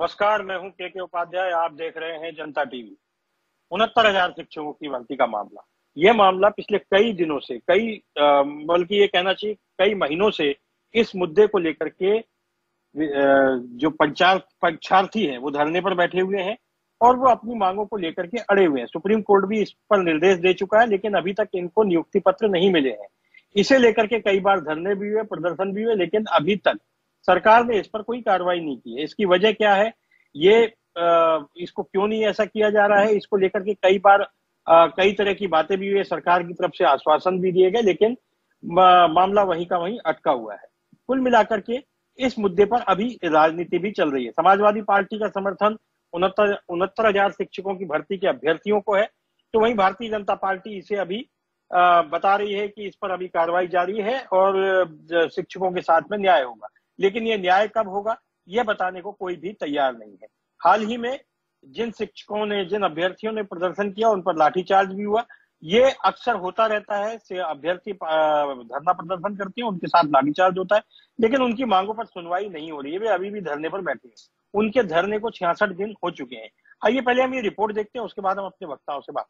नमस्कार, मैं हूं के उपाध्याय। आप देख रहे हैं जनता टीवी। 69,000 शिक्षकों की भर्ती का मामला, यह मामला पिछले कई दिनों से, बल्कि ये कहना चाहिए कई महीनों से इस मुद्दे को लेकर के जो परीक्षार्थी हैं वो धरने पर बैठे हुए हैं और वो अपनी मांगों को लेकर के अड़े हुए हैं। सुप्रीम कोर्ट भी इस पर निर्देश दे चुका है, लेकिन अभी तक इनको नियुक्ति पत्र नहीं मिले हैं। इसे लेकर के कई बार धरने भी हुए, प्रदर्शन भी हुए, लेकिन अभी तक सरकार ने इस पर कोई कार्रवाई नहीं की है। इसकी वजह क्या है, ये इसको क्यों नहीं ऐसा किया जा रहा है, इसको लेकर के कई बार कई तरह की बातें भी हुई, सरकार की तरफ से आश्वासन भी दिए गए, लेकिन मामला वहीं का वहीं अटका हुआ है। कुल मिलाकर के इस मुद्दे पर अभी राजनीति भी चल रही है। समाजवादी पार्टी का समर्थन 69,000 शिक्षकों की भर्ती के अभ्यर्थियों को है, तो वहीं भारतीय जनता पार्टी इसे अभी बता रही है कि इस पर अभी कार्रवाई जारी है और शिक्षकों के साथ में न्याय होगा। लेकिन ये न्याय कब होगा, यह बताने को कोई भी तैयार नहीं है। हाल ही में जिन अभ्यर्थियों ने प्रदर्शन किया उन पर लाठीचार्ज भी हुआ। ये अक्सर होता रहता है, से अभ्यर्थी धरना प्रदर्शन करते हैं, उनके साथ लाठीचार्ज होता है, लेकिन उनकी मांगों पर सुनवाई नहीं हो रही है। वे अभी भी धरने पर बैठे हैं। उनके धरने को 66 दिन हो चुके हैं। आइए पहले हम ये रिपोर्ट देखते हैं, उसके बाद हम अपने वक्ताओं से बात।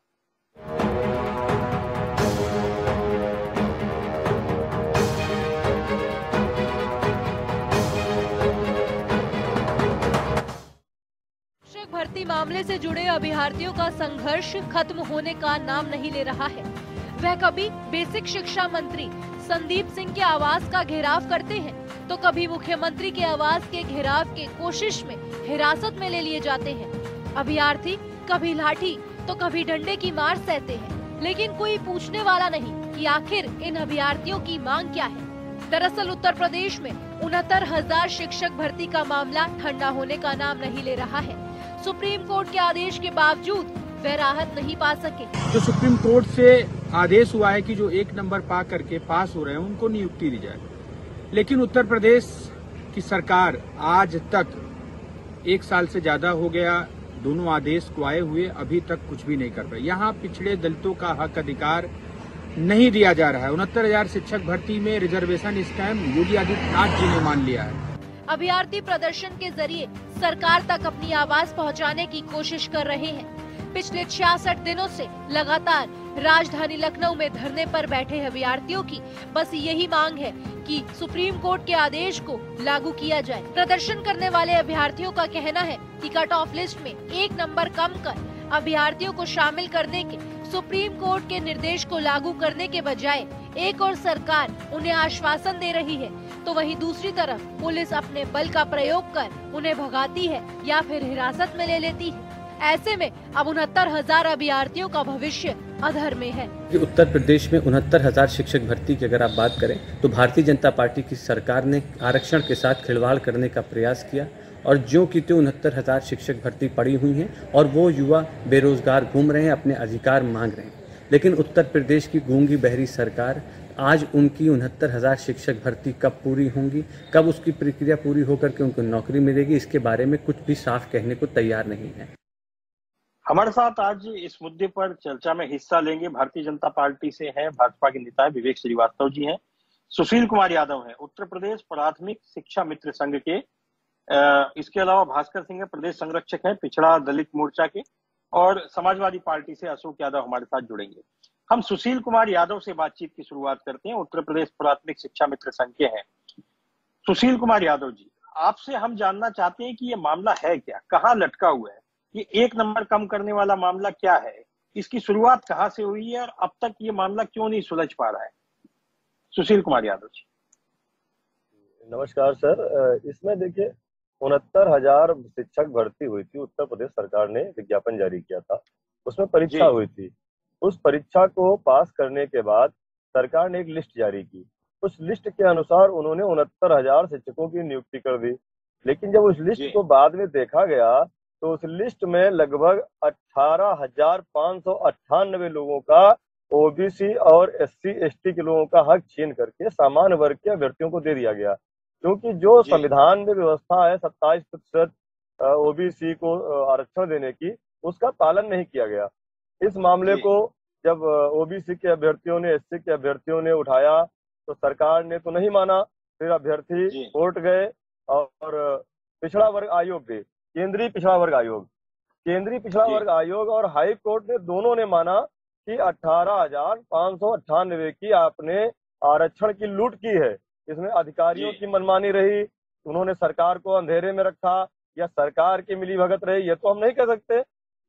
भर्ती मामले से जुड़े अभ्यर्थियों का संघर्ष खत्म होने का नाम नहीं ले रहा है। वह कभी बेसिक शिक्षा मंत्री संदीप सिंह के आवास का घेराव करते हैं, तो कभी मुख्यमंत्री के आवास के घेराव के कोशिश में हिरासत में ले लिए जाते हैं। अभ्यर्थी कभी लाठी तो कभी डंडे की मार सहते हैं, लेकिन कोई पूछने वाला नहीं कि आखिर इन अभ्यर्थियों की मांग क्या है। दरअसल उत्तर प्रदेश में 69,000 शिक्षक भर्ती का मामला ठंडा होने का नाम नहीं ले रहा है। सुप्रीम कोर्ट के आदेश के बावजूद वे राहत नहीं पा सके। जो सुप्रीम कोर्ट से आदेश हुआ है कि जो 1 नंबर पा करके पास हो रहे हैं उनको नियुक्ति दी जाए, लेकिन उत्तर प्रदेश की सरकार आज तक 1 साल से ज्यादा हो गया दोनों आदेश को आए हुए, अभी तक कुछ भी नहीं कर रहे। यहाँ पिछड़े दलितों का हक अधिकार नहीं दिया जा रहा है। 69,000 शिक्षक भर्ती में रिजर्वेशन स्कैम योगी आदित्यनाथ जी ने मान लिया है। अभ्यर्थी प्रदर्शन के जरिए सरकार तक अपनी आवाज पहुंचाने की कोशिश कर रहे हैं। पिछले 66 दिनों से लगातार राजधानी लखनऊ में धरने पर बैठे अभ्यर्थियों की बस यही मांग है कि सुप्रीम कोर्ट के आदेश को लागू किया जाए। प्रदर्शन करने वाले अभ्यर्थियों का कहना है कि कट ऑफ लिस्ट में 1 नंबर कम कर अभ्यर्थियों को शामिल करने के सुप्रीम कोर्ट के निर्देश को लागू करने के बजाय एक और सरकार उन्हें आश्वासन दे रही है, तो वहीं दूसरी तरफ पुलिस अपने बल का प्रयोग कर उन्हें भगाती है या फिर हिरासत में ले लेती है। ऐसे में अब 69,000 अभ्यर्थियों का भविष्य अधर में है। उत्तर प्रदेश में 69,000 शिक्षक भर्ती की अगर आप बात करें तो भारतीय जनता पार्टी की सरकार ने आरक्षण के साथ खिलवाड़ करने का प्रयास किया और जो की 69,000 शिक्षक भर्ती पड़ी हुई हैं और वो युवा बेरोजगार घूम रहे हैं, अपने अधिकार मांग रहे हैं। लेकिन उत्तर प्रदेश की गूंगी बहरी सरकार आज उनकी 69,000 शिक्षक भर्ती कब पूरी होंगी, कब उसकी प्रक्रिया पूरी होकर के उनको नौकरी मिलेगी, इसके बारे में कुछ भी साफ कहने को तैयार नहीं है। हमारे साथ आज इस मुद्दे पर चर्चा में हिस्सा लेंगे भारतीय जनता पार्टी से हैं, भाजपा के नेता विवेक श्रीवास्तव जी हैं, सुशील कुमार यादव हैं, उत्तर प्रदेश प्राथमिक शिक्षा मित्र संघ के, इसके अलावा भास्कर सिंह है, प्रदेश संरक्षक हैं पिछड़ा दलित मोर्चा के, और समाजवादी पार्टी से अशोक यादव हमारे साथ जुड़ेंगे। हम सुशील कुमार यादव से बातचीत की शुरुआत करते हैं, उत्तर प्रदेश प्राथमिक शिक्षा मित्र संघ के हैं। सुशील कुमार यादव जी, आपसे हम जानना चाहते हैं कि ये मामला है क्या, कहाँ लटका हुआ है, ये 1 नंबर कम करने वाला मामला क्या है, इसकी शुरुआत कहाँ से हुई है और अब तक ये मामला क्यों नहीं सुलझ पा रहा है। सुशील कुमार यादव जी। नमस्कार सर, इसमें देखिए 69,000 शिक्षक भर्ती हुई थी। उत्तर प्रदेश सरकार ने विज्ञापन जारी किया था, उसमें परीक्षा हुई थी। उस परीक्षा को पास करने के बाद सरकार ने एक लिस्ट जारी की। उस लिस्ट के अनुसार उन्होंने 69,000 शिक्षकों की नियुक्ति कर दी। लेकिन जब उस लिस्ट को बाद में देखा गया तो उस लिस्ट में लगभग 18,598 लोगों का ओबीसी और एससी एसटी के लोगों का हक छीन करके सामान्य वर्ग के अभ्यर्थियों को दे दिया गया, क्योंकि जो संविधान में व्यवस्था है 27% ओबीसी को आरक्षण देने की, उसका पालन नहीं किया गया। इस मामले को जब ओबीसी के अभ्यर्थियों ने, एससी के अभ्यर्थियों ने उठाया तो सरकार ने तो नहीं माना। फिर अभ्यर्थी कोर्ट गए और पिछड़ा वर्ग आयोग भी केंद्रीय पिछड़ा वर्ग आयोग। केंद्रीय पिछड़ा वर्ग आयोग और हाई कोर्ट ने दोनों ने माना कि 18,598 की आपने आरक्षण की लूट की है। इसमें अधिकारियों की मनमानी रही, उन्होंने सरकार को अंधेरे में रखा या सरकार की मिलीभगत रही, ये तो हम नहीं कह सकते।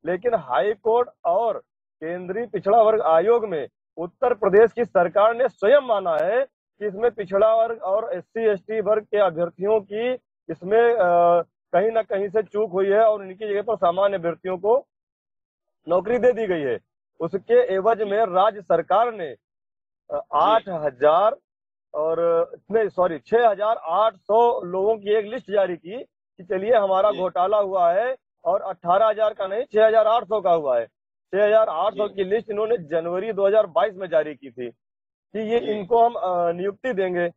लेकिन हाई कोर्ट और केंद्रीय पिछड़ा वर्ग आयोग में उत्तर प्रदेश की सरकार ने स्वयं माना है कि इसमें पिछड़ा वर्ग और SC/ST वर्ग के अभ्यर्थियों की इसमें कहीं ना कहीं से चूक हुई है और उनकी जगह पर सामान्य अभ्यर्थियों को नौकरी दे दी गई है। उसके एवज में राज्य सरकार ने 6,800 लोगों की एक लिस्ट जारी की कि चलिए हमारा घोटाला हुआ है, और 18,000 का नहीं 6,800 का हुआ है। 6,800 की लिस्ट इन्होंने जनवरी 2022 में जारी की थी कि ये इनको हम नियुक्ति देंगे।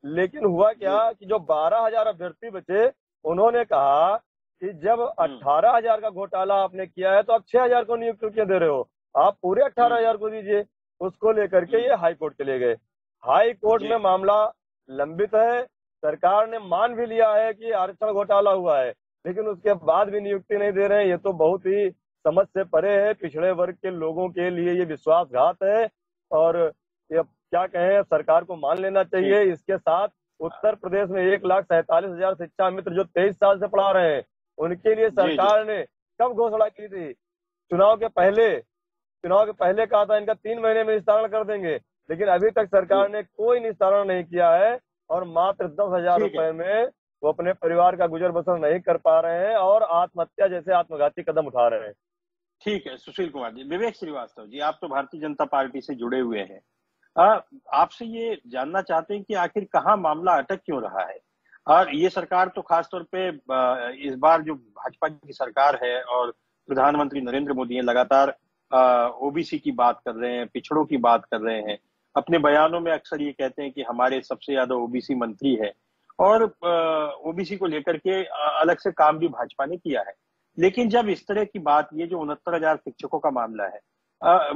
लेकिन हुआ क्या कि जो 12,000 अभ्यर्थी बचे, उन्होंने कहा कि जब 18,000 का घोटाला आपने किया है तो आप 6,000 को नियुक्ति क्यों दे रहे हो, आप पूरे 18,000 को दीजिए। उसको लेकर के ये हाई कोर्ट चले गए। हाई कोर्ट में मामला लंबित है, सरकार ने मान भी लिया है कि आरक्षण घोटाला हुआ है, लेकिन उसके बाद भी नियुक्ति नहीं दे रहे हैं। ये तो बहुत ही समझ से परे है। पिछड़े वर्ग के लोगों के लिए ये विश्वासघात है, और ये क्या कहें, सरकार को मान लेना चाहिए। इसके साथ उत्तर प्रदेश में 1,47,000 शिक्षा मित्र जो 23 साल से पढ़ा रहे हैं, उनके लिए सरकार ने कब घोषणा की थी? चुनाव के पहले कहा था इनका 3 महीने में निस्तारण कर देंगे, लेकिन अभी तक सरकार ने कोई निस्तारण नहीं किया है, और मात्र 10,000 रुपए में वो अपने परिवार का गुजर बसर नहीं कर पा रहे हैं और आत्महत्या जैसे आत्मघाती कदम उठा रहे हैं। ठीक है सुशील कुमार जी। विवेक श्रीवास्तव जी, आप तो भारतीय जनता पार्टी से जुड़े हुए हैं, आपसे ये जानना चाहते हैं कि आखिर कहाँ मामला अटक क्यों रहा है। और ये सरकार तो खासतौर पे इस बार जो भाजपा की सरकार है और प्रधानमंत्री नरेंद्र मोदी हैं, लगातार ओबीसी की बात कर रहे हैं, पिछड़ों की बात कर रहे हैं। अपने बयानों में अक्सर ये कहते हैं कि हमारे सबसे ज्यादा ओबीसी मंत्री है, और ओबीसी को लेकर के अलग से काम भी भाजपा ने किया है। लेकिन जब इस तरह की बात, ये जो 69,000 शिक्षकों का मामला है,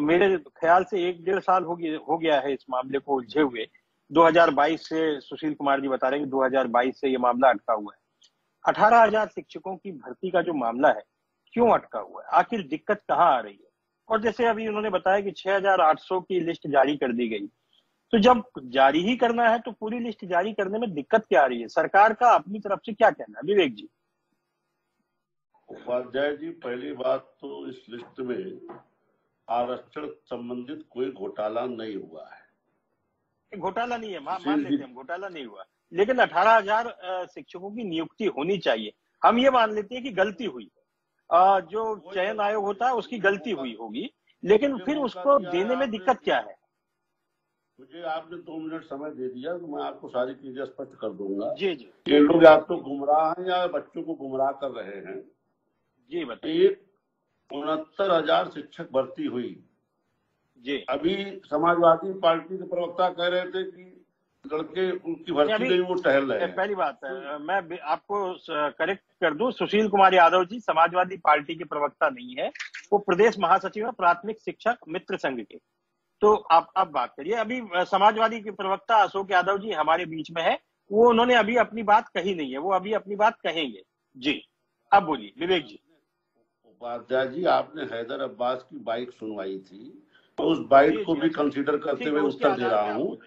मेरे ख्याल से 1-1.5 साल हो गया है इस मामले को उलझे हुए। 2022 से सुशील कुमार जी बता रहे हैं कि 2022 से ये मामला अटका हुआ है। 18,000 शिक्षकों की भर्ती का जो मामला है, क्यों अटका हुआ है, आखिर दिक्कत कहाँ आ रही है? और जैसे अभी उन्होंने बताया कि 6,800 की लिस्ट जारी कर दी गई, तो जब जारी ही करना है तो पूरी लिस्ट जारी करने में दिक्कत क्या आ रही है? सरकार का अपनी तरफ से क्या कहना है, विवेक जी? उपाध्याय जी, पहली बात तो इस लिस्ट में आरक्षण संबंधित कोई घोटाला नहीं हुआ है। घोटाला नहीं है, मान लेते हैं घोटाला नहीं हुआ, लेकिन 18,000 शिक्षकों की नियुक्ति होनी चाहिए। हम ये मान लेते हैं कि गलती हुई, जो चयन आयोग होता है उसकी गलती हुई होगी, लेकिन फिर उसको देने में दिक्कत क्या है? मुझे आपने 2 मिनट समय दे दिया तो मैं आपको सारी चीजें स्पष्ट कर दूंगा। जी। ये लोग या तो गुमराह हैं या बच्चों को गुमराह कर रहे हैं। जी बताइए। 69,000 शिक्षक भर्ती हुई जी। अभी समाजवादी पार्टी के प्रवक्ता कह रहे थे कि लड़के उनकी भर्ती नहीं, वो टहल रहे हैं। पहली बात है, मैं आपको करेक्ट कर दूं, सुशील कुमार यादव जी समाजवादी पार्टी के प्रवक्ता नहीं है, वो प्रदेश महासचिव है प्राथमिक शिक्षक मित्र संघ के। तो आप बात करिए। अभी समाजवादी के प्रवक्ता अशोक यादव जी हमारे बीच में है, वो उन्होंने अभी अपनी बात कही नहीं है, वो अभी अपनी बात कहेंगे। जी अब बोलिए विवेक जी। उपाध्याय जी, आपने हैदर अब्बास की बाइट सुनवाई थी, तो उस बाइट को भी कंसीडर करते हुए उत्तर दे रहा हूँ।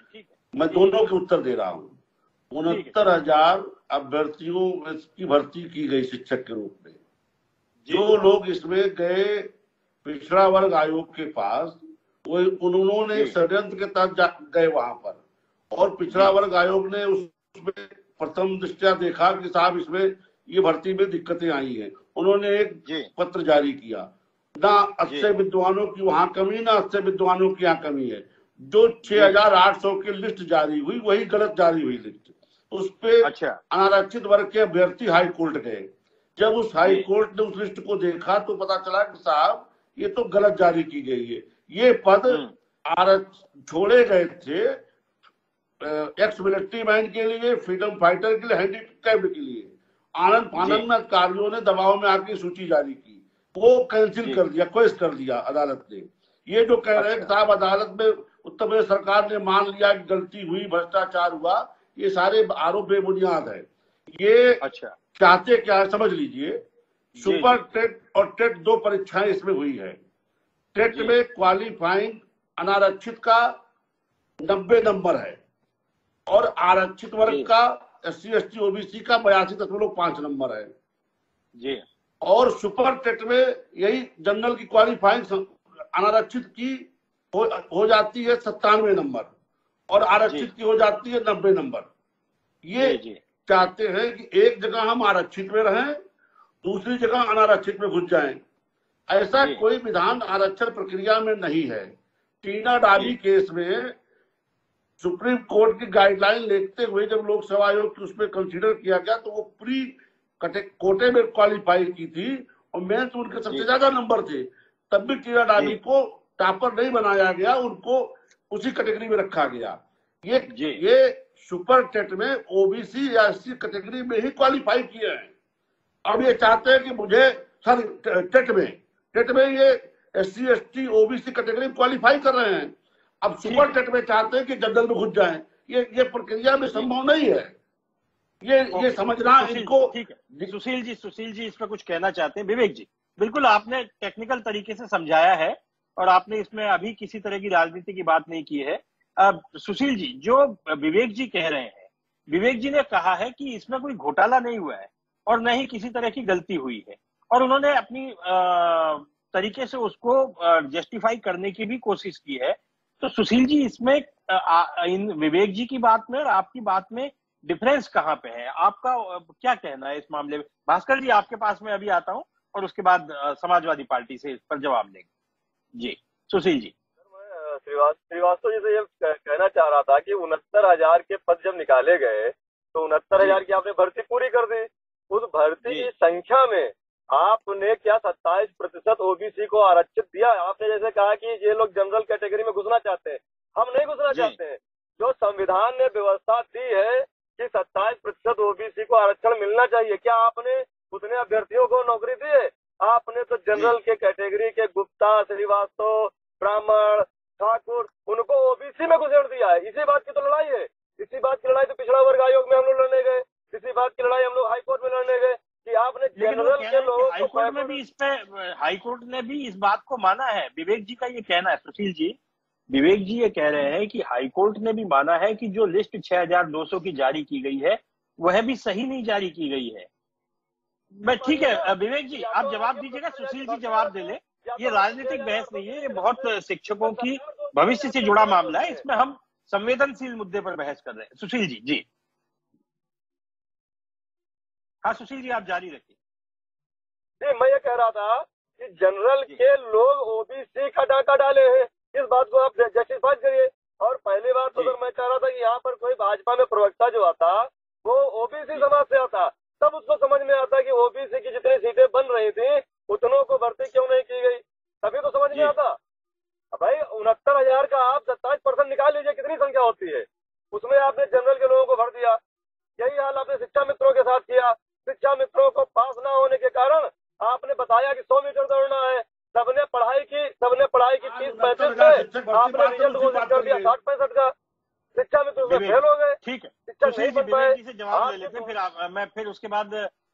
मैं दोनों के उत्तर दे रहा हूँ। 69,000 अभ्यर्थियों की भर्ती की गई शिक्षक के रूप में। जो लोग इसमें गए पिछड़ा वर्ग आयोग के पास, वो उन्होंने षड्यंत्र के तहत गए वहां पर, और पिछड़ा वर्ग आयोग ने उसमें प्रथम दृष्टया देखा कि साहब इसमें ये भर्ती में दिक्कतें आई हैं। उन्होंने एक पत्र जारी किया, ना अच्छे विद्वानों की वहां कमी, ना अच्छे विद्वानों की यहाँ कमी है। जो 6,800 की लिस्ट जारी हुई वही गलत जारी हुई लिस्ट। उस पे अनारक्षित वर्ग के अभ्यर्थी हाई कोर्ट गए। जब उस हाई कोर्ट ने उस लिस्ट को देखा तो पता चला कि साहब ये तो गलत जारी की गई है। ये पद छोड़े गए थे एक्स मिलिट्री मैन के लिए, फ्रीडम फाइटर के लिए, हैंडीकैप्ड के लिए। आनंद फानंद में कार्यों ने दबाव में आके सूची जारी की, वो कैंसिल कर दिया, क्वेश्चन कर दिया अदालत ने। ये जो कह रहे हैं साहब अदालत में उत्तर प्रदेश सरकार ने मान लिया कि गलती हुई, भ्रष्टाचार हुआ, ये सारे आरोप बेबुनियाद है। ये चाहते क्या है समझ लीजिए सुपर टेट और टेट 2 परीक्षाएं इसमें हुई है। टेट में क्वालिफाइंग अनारक्षित का 90 नंबर है और आरक्षित वर्ग का SC ST OBC का 82.5 नंबर है जी। और सुपर टेट में यही जनरल की क्वालिफाइंग अनारक्षित की हो जाती है 97 नंबर और आरक्षित की हो जाती है 90 नंबर। ये चाहते हैं कि एक जगह हम आरक्षित में रहें, दूसरी जगह अनारक्षित में घुस जाएं। ऐसा कोई विधान आरक्षण प्रक्रिया में नहीं है। टीना डाबी केस में सुप्रीम कोर्ट की गाइडलाइन देखते हुए जब लोकसेवा आयोग की उसमें कंसीडर किया गया तो वो प्री कोटे में क्वालिफाई की थी और मेंस उनके सबसे ज्यादा नंबर थे, तब भी टीना डाबी को टॉपर नहीं बनाया गया, उनको उसी कैटेगरी में रखा गया। ये सुपर टेट में OBC या SC कैटेगरी में ही क्वालिफाई किए हैं। अब ये चाहते हैं कि मुझे सर टेट में ये SC ST OBC कैटेगरी में क्वालिफाई कर रहे हैं, अब सुपर टेट में चाहते हैं कि जनरल में घुस जाएं। ये प्रक्रिया में संभव नहीं है। ये समझना इनको। ठीक है सुशील जी इस पर कुछ कहना चाहते हैं? विवेक जी, बिल्कुल आपने टेक्निकल तरीके से समझाया है और आपने इसमें अभी किसी तरह की राजनीति की बात नहीं की है। सुशील जी, जो विवेक जी कह रहे हैं, विवेक जी ने कहा है कि इसमें कोई घोटाला नहीं हुआ है और न ही किसी तरह की गलती हुई है और उन्होंने अपनी तरीके से उसको जस्टिफाई करने की भी कोशिश की है। तो सुशील जी, इसमें इन विवेक जी की बात में और आपकी बात में डिफरेंस कहाँ पे है? आपका क्या कहना है इस मामले में? भास्कर जी, आपके पास में अभी आता हूँ और उसके बाद समाजवादी पार्टी से इस पर जवाब देंगे। जी सुशील जी। श्रीवास्तव जी से ये कहना चाह रहा था कि 69,000 के पद जब निकाले गए तो 69,000 की आपने भर्ती पूरी कर दी। उस भर्ती की संख्या में आपने क्या 27% OBC को आरक्षित दिया? आपने जैसे कहा कि ये लोग जनरल कैटेगरी में घुसना चाहते हैं, हम नहीं घुसना चाहते हैं। जो संविधान ने व्यवस्था दी है कि 27% OBC को आरक्षण मिलना चाहिए, क्या आपने उतने अभ्यर्थियों को नौकरी दी है? आपने तो जनरल के कैटेगरी के गुप्ता, श्रीवास्तव, ब्राह्मण, ठाकुर, उनको OBC में घुसेड़ दिया है। इसी बात की तो लड़ाई है। इसी बात की लड़ाई तो पिछड़ा वर्ग आयोग में हम लोग लड़ने गए, इसी बात की लड़ाई हम लोग हाईकोर्ट में लड़ने गए कि आपने जनरल के लोगों को हाईकोर्ट में भी इस पे हाईकोर्ट ने भी इस बात को माना है। विवेक जी का ये कहना है। सुशील जी, विवेक जी ये कह रहे हैं कि हाईकोर्ट ने भी माना है कि जो लिस्ट 6,200 की जारी की गई है वह भी सही नहीं जारी की गई है। मैं ठीक है विवेक जी, आप जवाब दीजिएगा, सुशील जी जवाब दे ले। ये राजनीतिक बहस नहीं है, ये बहुत शिक्षकों की भविष्य से जुड़ा मामला है। इसमें हम संवेदनशील मुद्दे पर बहस कर रहे हैं। सुशील जी। जी हाँ सुशील जी, आप जारी रखिए। जी, मैं ये कह रहा था कि जनरल के लोग OBC का डाका डाले हैं, इस बात को आप जस्टिफाई करिए। और पहली बार तो मैं चाह रहा था कि यहाँ पर कोई भाजपा में प्रवक्ता जो आता वो OBC समाज से आता, तब उसको समझ में आता कि OBC की जितनी सीटें बन रही थी उतनों को भर्ती क्यों नहीं की गई, तभी तो समझ में आता। भाई 69,000 का आप 27% निकाल लीजिए, कितनी संख्या होती है? उसमें आपने जनरल के लोगों को भर दिया। यही हाल आपने शिक्षा मित्रों के साथ किया। शिक्षा मित्रों को पास ना होने के कारण आपने बताया कि 100 मीटर दौड़ना है, सबने पढ़ाई की 30-35 पे, आपने रिजल्ट घोषित कर दिया 60-65 का। शिक्षा मित्र उसमें फेल हो गए। ठीक है, विवेक जी से जवाब ले लेते, फिर मैं फिर उसके बाद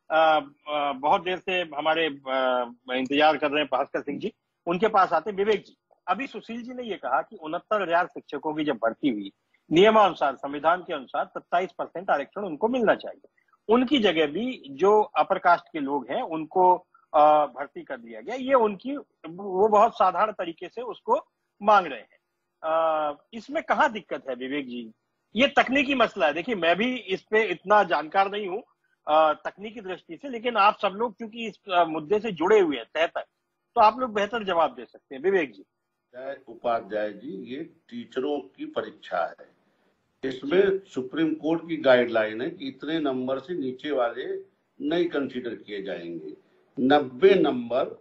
बहुत देर से हमारे इंतजार कर रहे हैं भास्कर सिंह जी, उनके पास आते। विवेक जी, अभी सुशील जी ने ये कहा कि 69,000 शिक्षकों की जब भर्ती हुई, नियमानुसार संविधान के अनुसार 27% आरक्षण उनको मिलना चाहिए। उनकी जगह भी जो अपर कास्ट के लोग हैं उनको भर्ती कर दिया गया। ये उनकी वो बहुत साधारण तरीके से उसको मांग रहे हैं। इसमें कहाँ दिक्कत है विवेक जी? ये तकनीकी मसला है। देखिए, मैं भी इस पे इतना जानकार नहीं हूँ तकनीकी दृष्टि से, लेकिन आप सब लोग क्योंकि इस मुद्दे से जुड़े हुए हैं तय तक, तो आप लोग बेहतर जवाब दे सकते हैं। विवेक जी। उपाध्याय जी, ये टीचरों की परीक्षा है, इसमें सुप्रीम कोर्ट की गाइडलाइन है कि इतने नंबर से नीचे वाले नहीं कंसीडर किए जाएंगे। 90 नंबर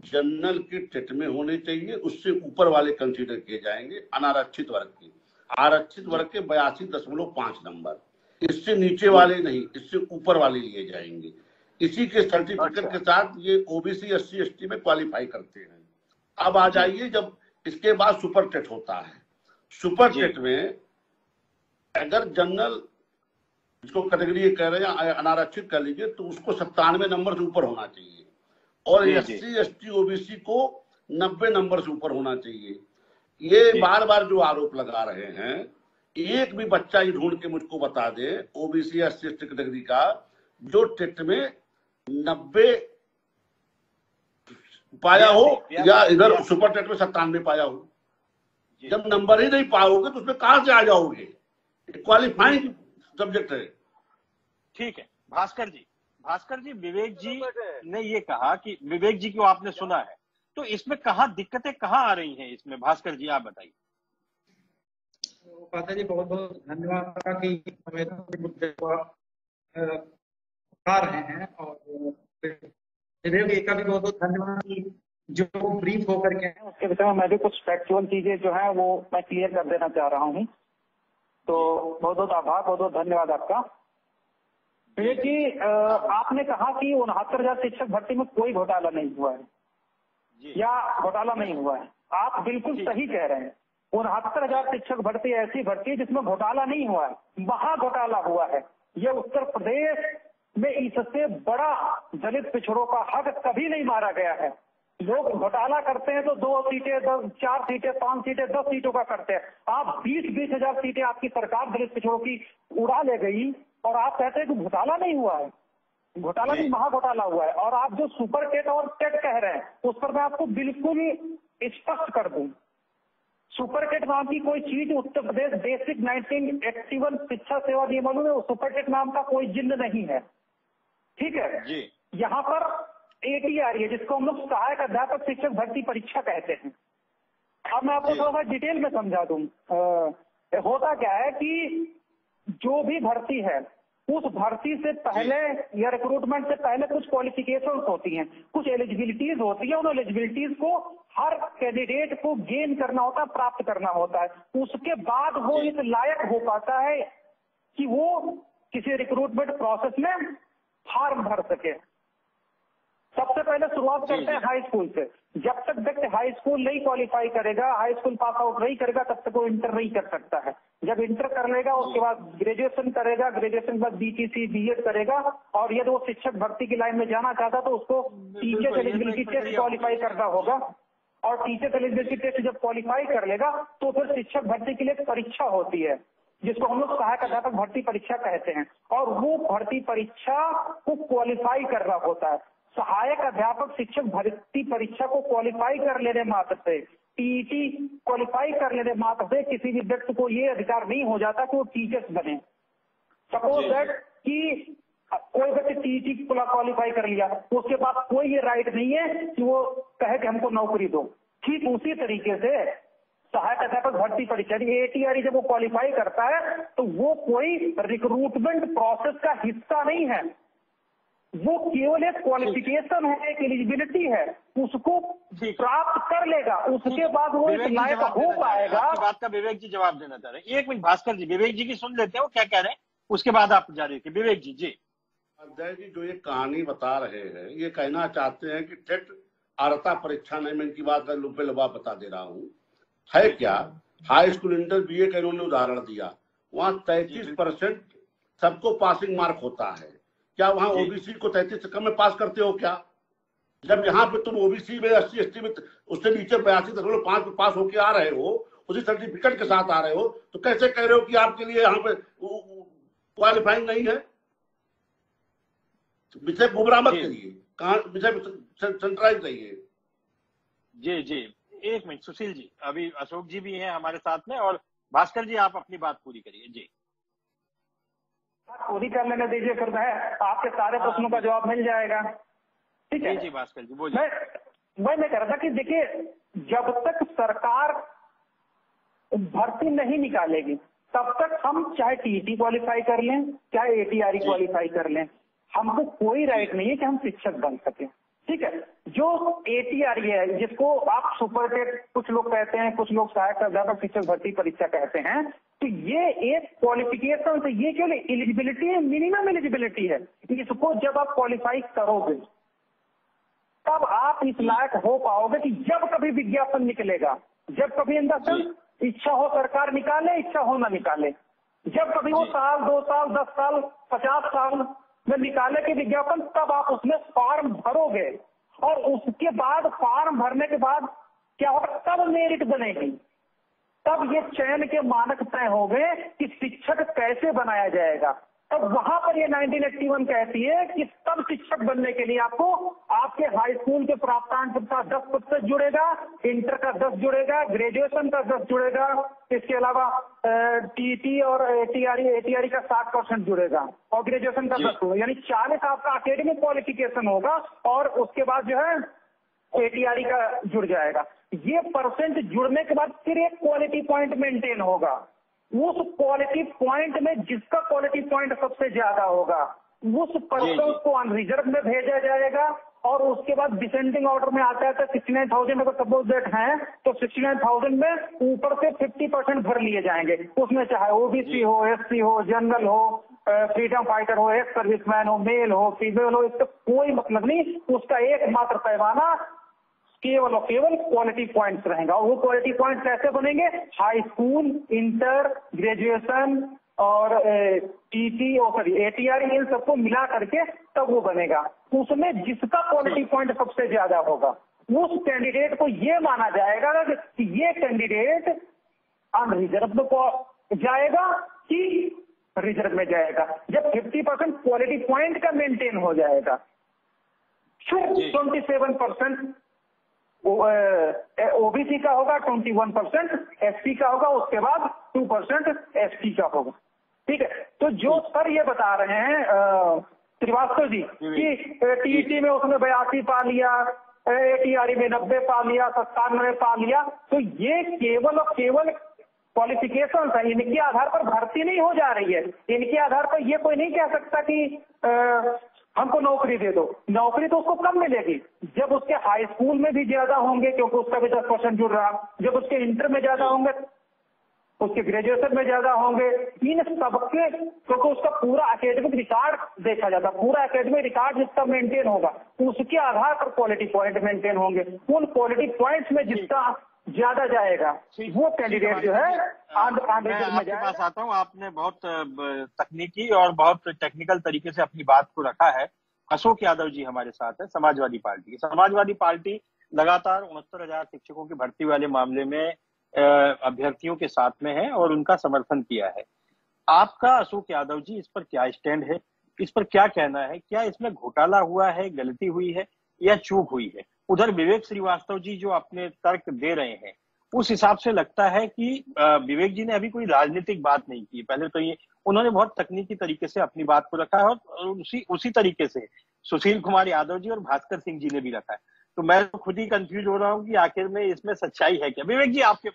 जनरल के टेट में होने चाहिए, उससे ऊपर वाले कंसीडर किए जाएंगे अनारक्षित वर्ग के। आरक्षित वर्ग के 82.5 नंबर, इससे नीचे वाले नहीं, इससे ऊपर वाले लिए जाएंगे। इसी के सर्टिफिकेट के साथ ये OBC SC ST में क्वालिफाई करते हैं। अब आ जाइए, जब इसके बाद सुपर टेट होता है, सुपर टेट में अगर जनरल जिसको कैटेगरी कह रहे हैं अनारक्षित कर लीजिए, तो उसको 97 नंबर से ऊपर होना चाहिए। और SC ST OBC को 90 नंबर से ऊपर होना चाहिए। ये बार बार जो आरोप लगा रहे हैं, एक भी बच्चा ही ढूंढ के मुझको बता दे OBC SC ST कैटेगरी का जो टेट में 90 पाया हो या इधर सुपर टेट में 97 पाया हो। जब नंबर ही नहीं पाओगे तो उसमें कहां से आ जाओगे? क्वालिफाइंग सब्जेक्ट है। ठीक है भास्कर जी, विवेक जी ने ये कहा कि विवेक जी को आपने सुना है, तो इसमें कहाँ दिक्कतें कहाँ आ रही हैं इसमें? भास्कर जी आप बताइए। उपाध्याय जी बहुत बहुत धन्यवाद कि संवेदन के मुद्दे को उठा रहे हैं, और विवेक जी का भी बहुत बहुत धन्यवाद कि जो ब्रीफ होकर के हैं उसके विषय में मैं भी कुछ फैक्चुअल चीजें जो है वो मैं क्लियर कर देना चाह रहा हूँ। तो बहुत बहुत आभार, बहुत बहुत धन्यवाद आपका। विवेक जी, आपने कहा कि 69,000 शिक्षक भर्ती में कोई घोटाला नहीं हुआ है या घोटाला नहीं हुआ है। आप बिल्कुल सही कह रहे हैं। 69,000 शिक्षक भर्ती ऐसी भर्ती है जिसमें घोटाला नहीं हुआ है, महा घोटाला हुआ है। ये उत्तर प्रदेश में इससे बड़ा दलित पिछड़ों का हक कभी नहीं मारा गया है। लोग घोटाला करते हैं तो 2 सीटें, 4 सीटें, 5 सीटें, 10 सीटों का करते हैं। आप 20,000 सीटें आपकी सरकार दलित पिछड़ों की उड़ा ले गई और आप कहते हैं कि घोटाला नहीं हुआ है। घोटाला नहीं, महा घोटाला हुआ है। और आप जो सुपर टेट और टेट कह रहे हैं उस पर मैं आपको बिल्कुल स्पष्ट कर दूं, सुपर टेट नाम की कोई चीज उत्तर प्रदेश बेसिक 1981 शिक्षा सेवा नियमावली में सुपर टेट नाम का कोई जिन्न नहीं है। ठीक है जी। यहाँ पर ATR है जिसको हम लोग सहायक अध्यापक शिक्षक भर्ती परीक्षा कहते हैं। अब मैं आपको थोड़ा सा डिटेल में समझा दूं। होता क्या है कि जो भी भर्ती है उस भर्ती से पहले या रिक्रूटमेंट से पहले कुछ क्वालिफिकेशंस होती हैं, कुछ एलिजिबिलिटीज होती है। उन एलिजिबिलिटीज को हर कैंडिडेट को गेन करना होता है, प्राप्त करना होता है। उसके बाद वो इस लायक हो पाता है कि वो किसी रिक्रूटमेंट प्रोसेस में फॉर्म भर सके। सबसे पहले शुरुआत करते हैं हाई स्कूल से। जब तक व्यक्ति हाई स्कूल नहीं क्वालिफाई करेगा, हाई स्कूल पास आउट नहीं करेगा, तब तक वो इंटर नहीं कर सकता है। जब इंटर कर लेगा उसके बाद ग्रेजुएशन करेगा, ग्रेजुएशन के बाद BTC B.Ed करेगा, और यदि वो शिक्षक भर्ती की लाइन में जाना चाहता तो उसको टीचर एलिजिबिलिटी टेस्ट क्वालिफाई करना होगा। और टीचर एलिजिबिलिटी टेस्ट जब क्वालिफाई कर लेगा तो फिर शिक्षक भर्ती के लिए एक परीक्षा होती है जिसको हम लोग सहायक अध्यापक भर्ती परीक्षा कहते हैं। और वो भर्ती परीक्षा को क्वालिफाई करना होता है। सहायक अध्यापक शिक्षक भर्ती परीक्षा को क्वालिफाई कर लेने मात्र से, TET क्वालिफाई कर लेने मात्र से किसी भी व्यक्ति को ये अधिकार नहीं हो जाता कि वो टीचर्स बने। सपोज दैट कि कोई व्यक्ति TET क्वालिफाई कर लिया, उसके पास कोई ये राइट नहीं है कि वो कहे कि हमको नौकरी दो। ठीक उसी तरीके से सहायक अध्यापक भर्ती परीक्षा ATR जब वो क्वालिफाई करता है तो वो कोई रिक्रूटमेंट प्रोसेस का हिस्सा नहीं है, वो केवल एक क्वालिफिकेशन है, एक एलिजिबिलिटी है, उसको प्राप्त कर लेगा। उसके बाद वो इस लायक हो पाएगा। आपकी बात का विवेक जी जवाब देना चाह रहे हैं। 1 मिनट भास्कर जी, विवेक जी की सुन लेते हैं वो क्या कह रहे हैं, उसके बाद आप जारी रखिए। विवेक जी। जी अजय जी जो ये कहानी बता रहे हैं, ये कहना चाहते हैं कि टेट अर्हता परीक्षा नहीं। मैं इनकी बात का लुबा बता दे रहा हूँ। है क्या, हाई स्कूल इंटर BA का इन्होंने उदाहरण दिया, वहाँ 33% सबको पासिंग मार्क होता है। क्या वहाँ OBC को 33 से कम में पास करते हो क्या? जब यहाँ पे तुम OBC में, SC ST में उससे नीचे 82.5 पे पास होके आ रहे हो, उसी सर्टिफिकेट के साथ आ रहे हो, तो कैसे कह रहे हो कि आपके लिए यहाँ पे क्वालिफाइंग नहीं है? विषय गुमराह मत करिए, कहाँ विषय सेंट्राइज रहिए। जी 1 मिनट सुशील जी, अभी अशोक जी भी हैं हमारे साथ में, और भास्कर जी आप अपनी बात पूरी करिए। जी पूरी कर लेने दीजिए, फिर मैं आपके सारे प्रश्नों का जवाब मिल जाएगा। ठीक है जी भास्कर जी बोलिए। मैं कह रहा था कि देखिए, जब तक सरकार भर्ती नहीं निकालेगी तब तक हम चाहे TET क्वालिफाई कर लें, चाहे ATR क्वालिफाई कर लें, हमको कोई राइट नहीं है कि हम शिक्षक बन सके। ठीक है, जो ATR है जिसको आप सुपर टेट कुछ लोग कहते हैं, कुछ लोग सहायक अध्यापक शिक्षक भर्ती परीक्षा कहते हैं, तो ये एक क्वालिफिकेशन से, ये केवल एलिजिबिलिटी है, मिनिमम एलिजिबिलिटी है। इसको जब आप क्वालिफाई करोगे तब आप इस लायक हो पाओगे कि जब कभी विज्ञापन निकलेगा, जब कभी अंदर इच्छा हो सरकार निकाले, इच्छा हो ना निकाले, जब कभी वो साल, 2 साल, 10 साल, 50 साल में निकाले के विज्ञापन, तब आप उसमें फॉर्म भरोगे और उसके बाद फॉर्म भरने के बाद क्या होगा, तब मेरिट बनेगी, तब ये चयन के मानक तय हो गए कि शिक्षक कैसे बनाया जाएगा। तब वहां पर ये 1981 कहती है कि तब शिक्षक बनने के लिए आपको आपके हाई स्कूल के प्राप्तांक का 10% जुड़ेगा, इंटर का 10 जुड़ेगा, ग्रेजुएशन का 10 जुड़ेगा, इसके अलावा टीटी और एटीआरई का 60% जुड़ेगा और ग्रेजुएशन का 10 होगा, यानी 40 आपका अकेडमिक क्वालिफिकेशन होगा और उसके बाद जो है एटीआरई का जुड़ जाएगा। ये परसेंट जुड़ने के बाद फिर एक क्वालिटी पॉइंट मेंटेन होगा। उस क्वालिटी पॉइंट में जिसका क्वालिटी पॉइंट सबसे ज्यादा होगा उस पर्सन को अनरिजर्व में भेजा जाएगा और उसके बाद डिसेंडिंग ऑर्डर में आता है तो 69,000 अगर सपोज दैट है तो 69,000 में ऊपर से 50% भर लिए जाएंगे। उसमें चाहे ओबीसी हो, एससी हो, जनरल हो, फ्रीडम फाइटर हो, एक्स सर्विसमैन हो, मेल हो, फीमेल हो, इसका कोई मतलब नहीं। उसका एकमात्र पैमाना केवल और केवल क्वालिटी पॉइंट्स रहेगा। और वो क्वालिटी पॉइंट्स कैसे बनेंगे, हाई स्कूल, इंटर, ग्रेजुएशन और टीटी और सॉरी एटीआरई, इन सबको मिला करके तब वो बनेगा। उसमें जिसका क्वालिटी पॉइंट सबसे ज्यादा होगा उस कैंडिडेट को ये माना जाएगा कि ये कैंडिडेट अनरिजर्व में जाएगा कि रिजर्व में जाएगा। जब 50% क्वालिटी पॉइंट का मेंटेन हो जाएगा फिर 27% ओबीसी का होगा, 21% एससी का होगा, उसके बाद 2% एसटी का होगा। ठीक है, तो जो सर ये बता रहे हैं श्रीवास्तव जी कि टीईटी में उसने 82 पा लिया, एटीआरई में 90 पा लिया, 97 पा लिया, तो ये केवल और केवल क्वालिफिकेशन है, इनके आधार पर भर्ती नहीं हो जा रही है। इनके आधार पर ये कोई नहीं कह सकता कि हमको नौकरी दे दो। नौकरी तो उसको कब मिलेगी, जब उसके हाई स्कूल में भी ज्यादा होंगे क्योंकि उसका भी 10% जुड़ रहा, जब उसके इंटर में ज्यादा होंगे, उसके ग्रेजुएशन में ज्यादा होंगे, इन सबके क्योंकि उसका पूरा एकेडमिक रिकॉर्ड देखा जाता, पूरा एकेडमिक रिकॉर्ड जिसका मेंटेन होगा उसके आधार पर क्वालिटी पॉइंट मेंटेन होंगे। उन क्वालिटी पॉइंट्स में जिसका ज्यादा जाएगा वो कैंडिडेट जो है आपके पास आता हूँ। आपने बहुत तकनीकी और बहुत टेक्निकल तरीके से अपनी बात को रखा है। अशोक यादव जी हमारे साथ है, समाजवादी पार्टी। समाजवादी पार्टी लगातार 69,000 शिक्षकों की भर्ती वाले मामले में अभ्यर्थियों के साथ में है और उनका समर्थन किया है। आपका अशोक यादव जी इस पर क्या स्टैंड है, इस पर क्या कहना है? क्या इसमें घोटाला हुआ है, गलती हुई है या चूक हुई है? उधर विवेक श्रीवास्तव जी जो अपने तर्क दे रहे हैं उस हिसाब से लगता है कि विवेक जी ने अभी कोई राजनीतिक बात नहीं की। पहले तो ये उन्होंने बहुत तकनीकी तरीके से अपनी बात को रखा है और उसी तरीके से सुशील कुमार यादव जी और भास्कर सिंह जी ने भी रखा है। तो मैं तो खुद ही कंफ्यूज हो रहा हूँ कि आखिर में इसमें सच्चाई है क्या। विवेक जी आपके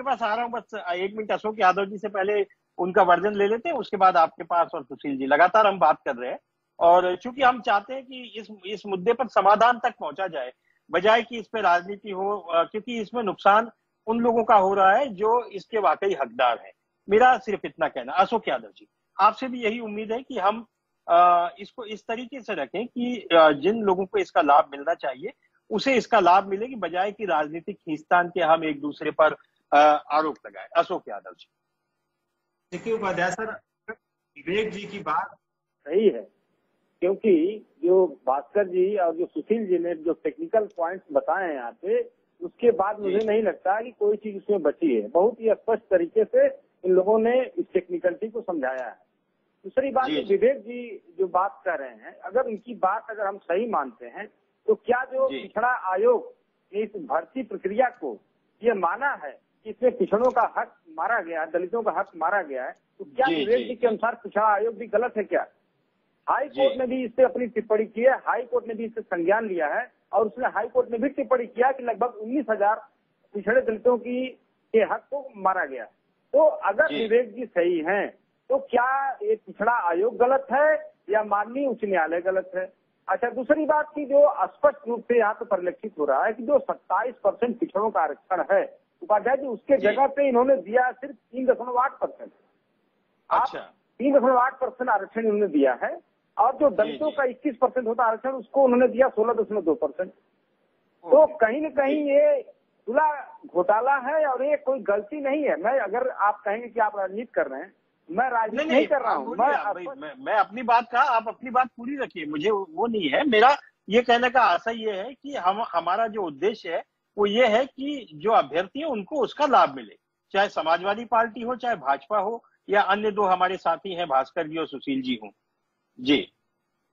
पास आ रहा हूँ, बस 1 मिनट अशोक यादव जी से पहले उनका वर्जन ले लेते हैं, उसके बाद आपके पास और सुशील जी। लगातार हम बात कर रहे हैं और चूंकि हम चाहते हैं कि इस मुद्दे पर समाधान तक पहुंचा जाए बजाय कि इस पे राजनीति हो, क्योंकि इसमें नुकसान उन लोगों का हो रहा है जो इसके वाकई हकदार हैं। मेरा सिर्फ इतना कहना। अशोक यादव जी, आपसे भी यही उम्मीद है कि हम इसको इस तरीके से रखें कि जिन लोगों को इसका लाभ मिलना चाहिए उसे इसका लाभ मिले, कि बजाय कि राजनीतिक खींचतान के हम एक दूसरे पर आरोप लगाए। अशोक यादव जी। देखिए उपाध्याय सर, विवेक जी की बात सही है, क्योंकि जो भास्कर जी और जो सुशील जी ने जो टेक्निकल पॉइंट्स बताए हैं यहाँ पे, उसके बाद मुझे नहीं लगता कि कोई चीज उसमें बची है। बहुत ही स्पष्ट तरीके से इन लोगों ने इस टेक्निकलिटी को समझाया है। दूसरी बात, विवेक जी जो बात कर रहे हैं, अगर उनकी बात अगर हम सही मानते हैं तो क्या जो पिछड़ा आयोग ने इस भर्ती प्रक्रिया को ये माना है कि इसमें पिछड़ों का हक मारा गया, दलितों का हक मारा गया है, तो क्या विवेक जी के अनुसार पिछड़ा आयोग भी गलत है क्या? हाई कोर्ट ने भी इससे अपनी टिप्पणी की है, हाई कोर्ट ने भी इससे संज्ञान लिया है और उसने हाई कोर्ट ने भी टिप्पणी किया कि लगभग 19,000 पिछड़े दलितों के हक को मारा गया। तो अगर विवेक जी सही हैं तो क्या ये पिछड़ा आयोग गलत है या माननीय उच्च न्यायालय गलत है? अच्छा, दूसरी बात की जो स्पष्ट रूप से यहाँ पे परिलक्षित हो रहा है कि जो 27% पिछड़ों का आरक्षण है उपाध्याय जी, उसके जगह पे इन्होंने दिया सिर्फ 3.8%। अच्छा, 3.8% आरक्षण इन्होंने दिया है और जो दलितों का 21% होता आरक्षण उसको उन्होंने दिया 16.2%। तो कहीं न कहीं ये खुला घोटाला है और ये कोई गलती नहीं है। मैं अगर आप कहेंगे कि आप राजनीति कर रहे हैं, मैं राजनीति नहीं कर रहा हूँ। मैं अपनी बात का, आप अपनी बात पूरी रखिए, मुझे वो नहीं है। ये कहने का आशय ये है कि हमारा जो उद्देश्य है वो ये है कि जो अभ्यर्थी है उनको उसका लाभ मिले, चाहे समाजवादी पार्टी हो, चाहे भाजपा हो, या अन्य दो हमारे साथी हैं भास्कर जी और सुशील जी हों। जी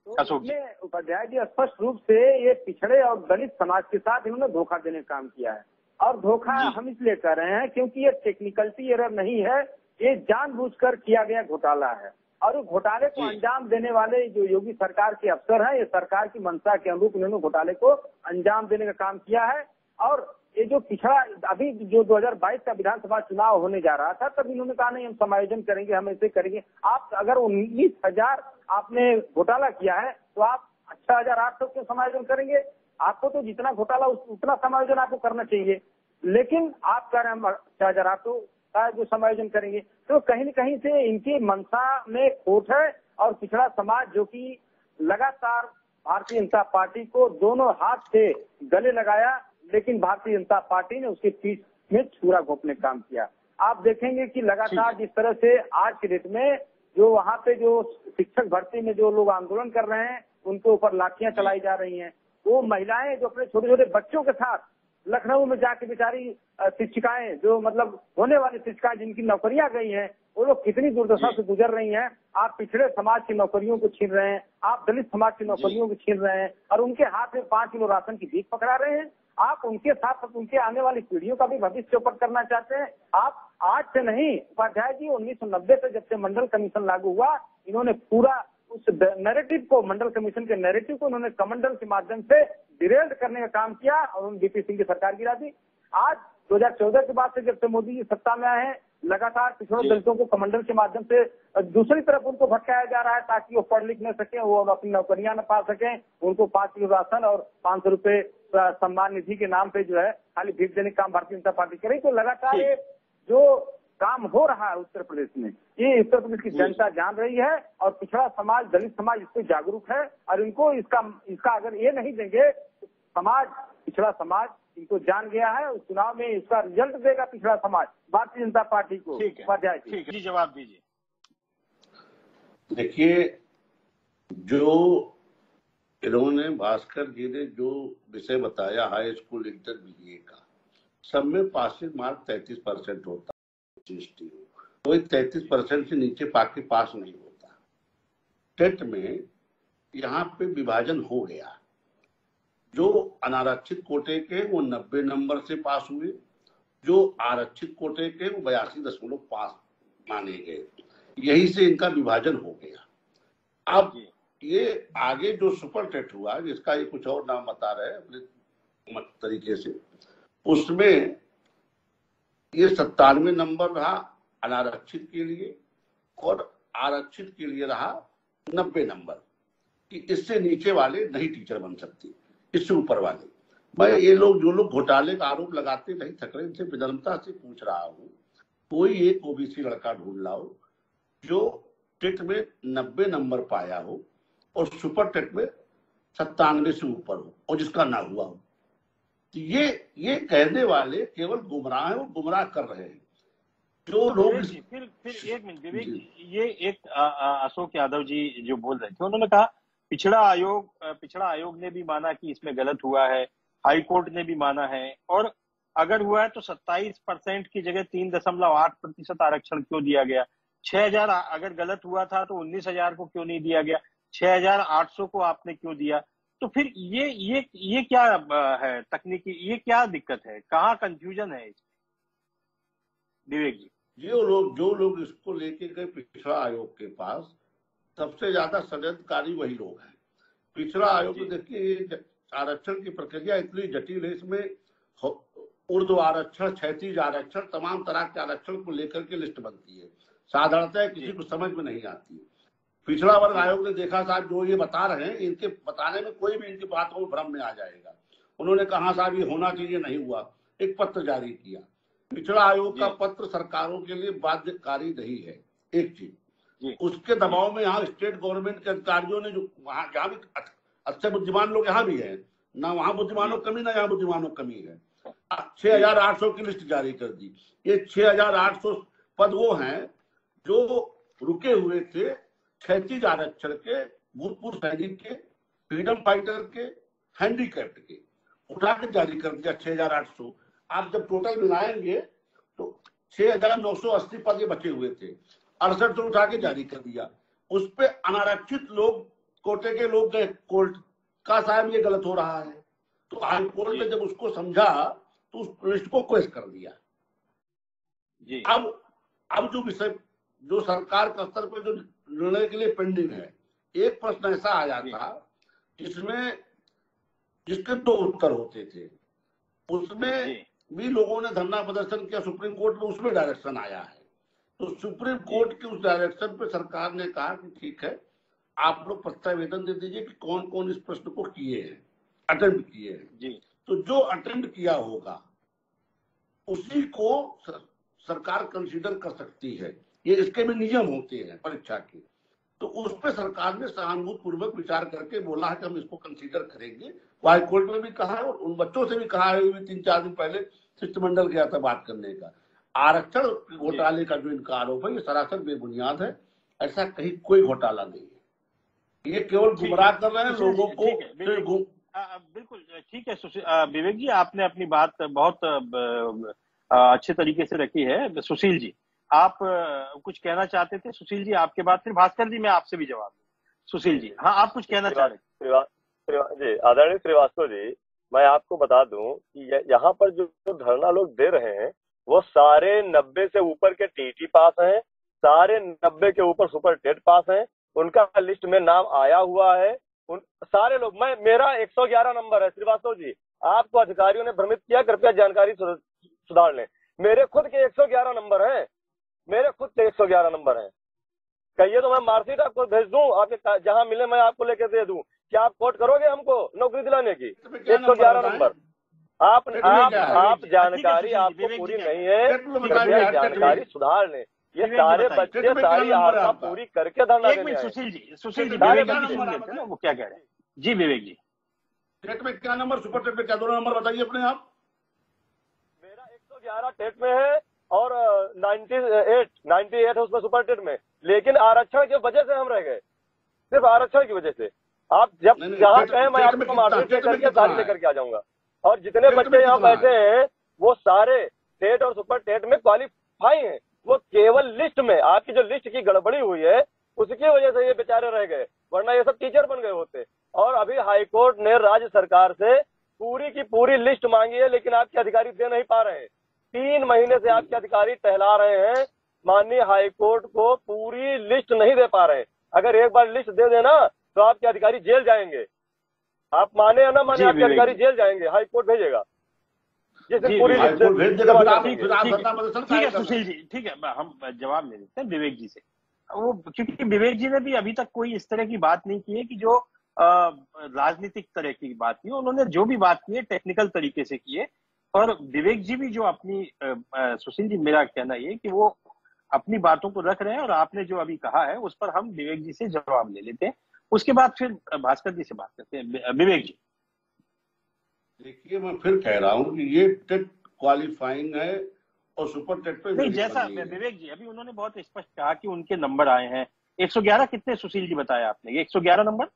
अशोक जी। उपाध्याय जी स्पष्ट रूप से ये पिछड़े और दलित समाज के साथ इन्होंने धोखा देने का काम किया है, और धोखा हम इसलिए कर रहे हैं क्योंकि ये टेक्निकलिटी एरर नहीं है, ये जानबूझकर किया गया घोटाला है। और घोटाले को अंजाम देने वाले जो योगी सरकार के अफसर हैं, ये सरकार की मंशा के अनुरूप इन्होंने घोटाले को अंजाम देने का काम किया है। और ये जो पिछड़ा अभी जो 2022 का विधानसभा चुनाव होने जा रहा था, तब इन्होंने कहा नहीं हम समायोजन करेंगे, हम ऐसे करेंगे। आप अगर 19,000 आपने घोटाला किया है तो आप 6,800 क्यों समायोजन करेंगे? आपको तो जितना घोटाला उतना समायोजन आपको करना चाहिए, लेकिन आप कह रहे हैं हम 6,800 का जो समायोजन करेंगे। तो कहीं न कहीं से इनकी मंशा में खोट है। और पिछड़ा समाज जो कि लगातार भारतीय जनता पार्टी को दोनों हाथ से गले लगाया, लेकिन भारतीय जनता पार्टी ने उसके पीठ में छुरा घोंपने का काम किया। आप देखेंगे कि लगातार जिस तरह से आज के डेट में जो वहाँ पे जो शिक्षक भर्ती में जो लोग आंदोलन कर रहे हैं, उनके ऊपर लाठियां चलाई जा रही हैं। वो महिलाएं जो अपने छोटे छोटे बच्चों के साथ लखनऊ में जाके बेचारी शिक्षिकाएं, जो मतलब होने वाली शिक्षिकाएं जिनकी नौकरियां गई हैं, वो लोग कितनी दुर्दशा से गुजर रही हैं। आप पिछड़े समाज की नौकरियों को छीन रहे हैं, आप दलित समाज की नौकरियों को छीन रहे हैं, और उनके हाथ में 5 किलो राशन की भीख पकड़ा रहे हैं। आप उनके साथ उनके आने वाली पीढ़ियों का भी भविष्य चौपट करना चाहते हैं। आप आज से नहीं, उपाध्याय जी 1990 से जब से मंडल कमीशन लागू हुआ, इन्होंने पूरा उस नैरेटिव को, मंडल कमीशन के नैरेटिव को इन्होंने कमंडल के माध्यम से डिरेल्ड करने का काम किया और उन्होंने बीपी सिंह की सरकार गिरा दी। आज 2014 के बाद से जब से मोदी जी सत्ता में आए हैं, लगातार पिछड़े दलितों को कमंडल के माध्यम से दूसरी तरफ उनको भटकाया जा रहा है, ताकि वो पढ़ लिख न सके, वो अपनी नौकरियां न पा सकें। उनको 5 किलो राशन और 500 रुपए सम्मान निधि के नाम पे जो है खाली भीख देने का काम भारतीय जनता पार्टी करे। तो लगातार जो काम हो रहा है उत्तर प्रदेश में, ये उत्तर प्रदेश की जनता जान रही है, और पिछड़ा समाज, दलित समाज इस पे जागरूक है। और इनको इसका अगर ये नहीं देंगे तो समाज, पिछड़ा समाज इनको जान गया है। उस चुनाव में इसका रिजल्ट देगा पिछड़ा समाज भारतीय जनता पार्टी को। ठीक है, जवाब दीजिए। देखिए, जो इन्होंने भास्कर जी ने जो विषय बताया हाई स्कूल इंटर बीए का, सब में पासिंग मार्क 33% होता है। कोई 33% से नीचे पाके पास नहीं होता। टेट में यहाँ पे विभाजन हो गया। जो अनारक्षित कोटे के वो 90 नंबर से पास हुए, जो आरक्षित कोटे के वो 82.5 माने गए। यही से इनका विभाजन हो गया। अब ये आगे जो सुपर टेट हुआ, जिसका ये कुछ और नाम बता रहे हैं अपने तरीके से, उसमें ये 97 नंबर रहा अनारक्षित के लिए, और आरक्षित के लिए रहा 90 नंबर, कि इससे नीचे वाले नहीं टीचर बन सकते, इससे ऊपर वाले। मैं ये लोग जो लोग घोटाले का आरोप लगाते नहीं थक रहे, इनसे विनम्रता से पूछ रहा हूँ, कोई एक ओबीसी लड़का ढूंढ लाओ जो टेट में 90 नंबर पाया हो और सुपर टेट में 97 से ऊपर हो, और जिसका ना हुआ हो। तो ये कहने वाले केवल गुमराह हैं, वो गुमराह कर रहे हैं जो लोग। फिर एक मिनट विवेक जी, ये एक अशोक यादव जी जो बोल रहे थे, उन्होंने कहा पिछड़ा आयोग ने भी माना कि इसमें गलत हुआ है, हाई कोर्ट ने भी माना है, और अगर हुआ है तो 27% की जगह 3.8% आरक्षण क्यों दिया गया? 6,000 अगर गलत हुआ था तो 19,000 को क्यों नहीं दिया गया? 6,800 को आपने क्यों दिया? तो फिर ये क्या है तकनीकी, ये क्या दिक्कत है, कहाँ कंफ्यूजन है विवेक जी? जो लोग इसको लेके गए पिछड़ा आयोग के पास, सबसे ज्यादा षड्यंत्रकारी वही लोग हैं। पिछड़ा आयोग में देखिए, आरक्षण की प्रक्रिया इतनी जटिल है, इसमें उर्दू आरक्षण, क्षैतिज आरक्षण, तमाम तरह के आरक्षण को लेकर के लिस्ट बनती है। साधारणतः किसी को समझ में नहीं आती। पिछड़ा वर्ग आयोग ने देखा साहब जो ये बता रहे हैं, इनके बताने में कोई भी इनकी बातों में भ्रम में आ जाएगा। उन्होंने कहा साहब ये होना चाहिए, नहीं हुआ, एक पत्र जारी किया। पिछड़ा आयोग का पत्र सरकारों के लिए बाध्यकारी नहीं है, एक चीज। उसके दबाव में यहाँ स्टेट गवर्नमेंट के अधिकारियों ने, जो वहाँ जहाँ भी अच्छे बुद्धिमान लोग यहाँ भी है ना, वहाँ बुद्धिमानों कमी ना यहाँ बुद्धिमानों कमी है, 6,800 की लिस्ट जारी कर दी। ये 6,800 पद वो हैं जो रुके हुए थे क्षैतिज आरक्षण के, भूतपूर्व सैनिक के, फ्रीडम फाइटर के, हैंडीकैप्ड के उठा के जारी कर दिया 6,800। आप जब टोटल मिलाएंगे तो 6,980 पद ये बचे हुए थे, 68 तो उठा के जारी कर दिया। उस पे अनारक्षित लोग, कोटे के लोग गए कोर्ट का, साहब ये गलत हो रहा है, तो हाई कोर्ट ने जब उसको समझा तो उस लिस्ट को क्वेश्चन कर दिया जी। अब जो विषय जो सरकार के स्तर पर जो निर्णय के लिए पेंडिंग है, एक प्रश्न ऐसा आया था जिसके 2 उत्तर होते थे, उसमें भी लोगों ने धरना प्रदर्शन किया सुप्रीम कोर्ट में, उसमें डायरेक्शन आया है। तो सुप्रीम कोर्ट के उस डायरेक्शन पे सरकार ने कहा कि ठीक है, आप लोग प्रत्यावेदन दे दीजिए कि कौन कौन इस प्रश्न को किए हैं, अटेम्प्ट किए हैं जी। तो जो अटेम्प्ट किया होगा उसी को सरकार कंसीडर कर सकती है, ये इसके भी नियम होते हैं परीक्षा के। तो उस पर सरकार ने सहानुभूति पूर्वक विचार करके बोला है कि हम इसको कंसीडर करेंगे। हाई कोर्ट में भी कहा है और उन बच्चों से भी कहा है, 3-4 दिन पहले शिष्टमंडल गया था बात करने का। आरक्षण घोटाले का जो इनका आरोप है ये सरासर बेबुनियाद है, ऐसा कहीं कोई घोटाला नहीं है, ये केवल गुमराह कर रहे हैं लोगों को। बिल्कुल ठीक है विवेक जी, आपने अपनी बात बहुत अच्छे तरीके से रखी है। सुशील जी, आप कुछ कहना चाहते थे? सुशील जी आपके बाद फिर भास्कर जी, मैं आपसे भी जवाब दूं। सुशील जी, हाँ आप कुछ कहना चाह रहे जी। आदरणीय श्रीवास्तव जी, मैं आपको बता दूं कि यहाँ पर जो धरना लोग दे रहे हैं वो सारे 90 से ऊपर के टीटी पास हैं, सारे 90 के ऊपर सुपर टेट पास हैं, उनका लिस्ट में नाम आया हुआ है। उन सारे लोग, मेरा 111 नंबर है श्रीवास्तव जी, आपको अधिकारियों ने भ्रमित किया, कृपया जानकारी सुधार लें। मेरे खुद के 111 नंबर हैं, मेरे खुद के 111 नंबर हैं। कहिए तो मैं मार्कशीट आपको भेज दूं, आपके जहां मिले मैं आपको लेके दे दूं। क्या आप कोट करोगे हमको नौकरी दिलाने की? 111 नंबर। आप जानकारी आपको पूरी नहीं है, कृपया जानकारी सुधार लें। ये सारे बच्चे सारी हालत पूरी करके धरना देने आए। सुशील जी वो क्या कह रहे हैं जी? विवेक जी, टेट में क्या नंबर, सुपर टेट में क्या, दोनों नंबर बताइए अपने आप। मेरा 111 टेट में है और 98 है उसमें सुपर टेट में, लेकिन आरक्षण की वजह से हम रह गए, सिर्फ आरक्षण की वजह से। आप जब जहाँ कहें मैं आपको मार्केट करके सारी लेकर के आ जाऊंगा। और जितने बच्चे यहाँ बैठे हैं वो सारे टेट और सुपर टेट में क्वालिफाई हैं, वो केवल लिस्ट में, आपकी जो लिस्ट की गड़बड़ी हुई है उसकी वजह से ये बेचारे रह गए, वरना ये सब टीचर बन गए होते। और अभी हाईकोर्ट ने राज्य सरकार से पूरी की पूरी लिस्ट मांगी है, लेकिन आपके अधिकारी दे नहीं पा रहे हैं। 3 महीने से आपके अधिकारी टहला रहे हैं, माननीय हाईकोर्ट को पूरी लिस्ट नहीं दे पा रहे। अगर एक बार लिस्ट दे देना तो आपके अधिकारी जेल जाएंगे, आप माने या ना माने आपके अधिकारी जेल जाएंगे, हाईकोर्ट भेजेगा जिससे पूरी लिस्ट ठीक है सुशील जी, ठीक है हम जवाब ले लेते हैं विवेक जी से। वो क्योंकि विवेक जी ने भी अभी तक कोई इस तरह की बात नहीं की है कि जो राजनीतिक तरह की बात की, उन्होंने जो भी बात की है टेक्निकल तरीके से की है। और विवेक जी भी जो अपनी सुशील जी, मेरा कहना ये कि वो अपनी बातों को रख रहे हैं और आपने जो अभी कहा है उस पर हम विवेक जी से जवाब ले लेते हैं, उसके बाद फिर भास्कर जी से बात करते हैं। विवेक जी, देखिए मैं फिर कह रहा हूँ कि ये टेट क्वालिफाइंग है और सुपर टेट पे नहीं, जैसा विवेक जी अभी उन्होंने बहुत स्पष्ट कहा कि उनके नंबर आए हैं 111। कितने सुशील जी बताया आपने? ये 111 नंबर,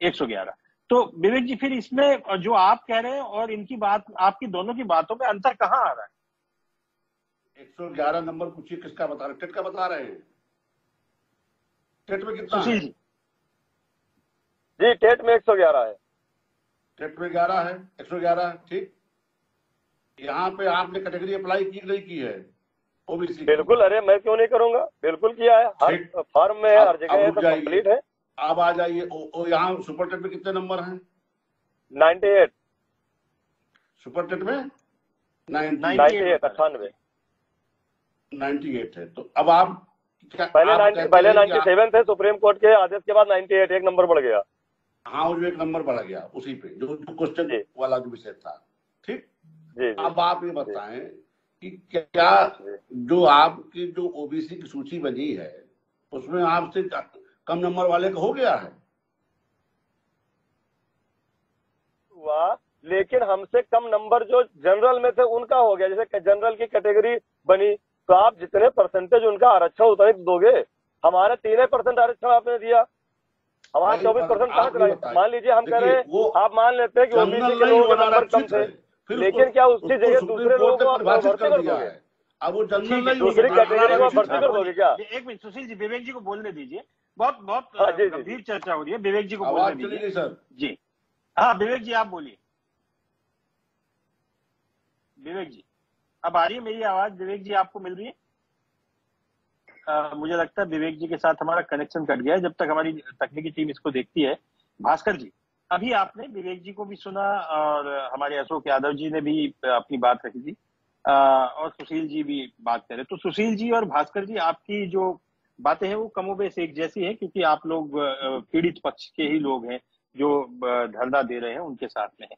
111। तो विवेक जी फिर इसमें जो आप कह रहे हैं और इनकी बात, आपकी दोनों की बातों में अंतर कहाँ आ रहा है? 111 नंबर पूछिए किसका बता रहे हैं? टेट का बता रहे हैं। टेट में कितना सुशील जी? जी टेट में 111 है। टेट में 11 है, 111 है, ठीक। यहाँ पे आपने कैटेगरी अप्लाई की नहीं की है? ओबीसी बिल्कुल। अरे मैं क्यों नहीं करूंगा, बिल्कुल किया है, हर फॉर्म में है, हर जगह है, सब कंप्लीट है। अब आ जाइए, यहाँ सुपर टेट में कितने नंबर हैं? 98। सुपर टेट में 98 98 है। तो अब आप पहले 97 थे, सुप्रीम कोर्ट के आदेश के बाद 98 एक नंबर बढ़ गया। हाँ, वो एक नंबर बढ़ गया उसी पे जो क्वेश्चन वाला जो विषय था, ठीक। अब आप ये बताएं कि क्या जो आपकी जो ओबीसी की सूची बनी है उसमें आपसे कम नंबर वाले का हो गया है? हुआ, लेकिन हमसे कम नंबर जो जनरल में थे उनका हो गया। जैसे जनरल की कैटेगरी बनी तो आप जितने परसेंटेज उनका आरक्षण उतना ही दोगे। हमारे 3% आरक्षण आपने दिया, वहाँ 24% कहाँ चला गया? मान लीजिए हम कह रहे हैं, आप मान लेते हैं कि ओबीसी के लोगों के नंबर कम थे, लेकिन क्या उसकी जगह दूसरे लोगों को आप भर्ती कर दोगे? अब वो जनरल दूसरी कैटेगरी को भर्ती कर दोगे क्या? एक मिनट सुशील जी, विवेक जी को बोलने दीजिए, बहुत गंभीर चर्चा हो रही है, विवेक जी को बोलने दीजिए सर जी। हाँ विवेक जी आप बोलिए। विवेक जी अब आ रही है मेरी आवाज? विवेक जी आपको मिल रही है? मुझे लगता है विवेक जी के साथ हमारा कनेक्शन कट गया है। जब तक हमारी तकनीकी टीम इसको देखती है, भास्कर जी अभी आपने विवेक जी को भी सुना और हमारे अशोक यादव जी ने भी अपनी बात रखी थी और सुशील जी भी बात करें। तो सुशील जी और भास्कर जी आपकी जो बातें हैं वो कमोबेश एक जैसी है, क्योंकि आप लोग पीड़ित पक्ष के ही लोग हैं जो धरना दे रहे हैं, उनके साथ में है।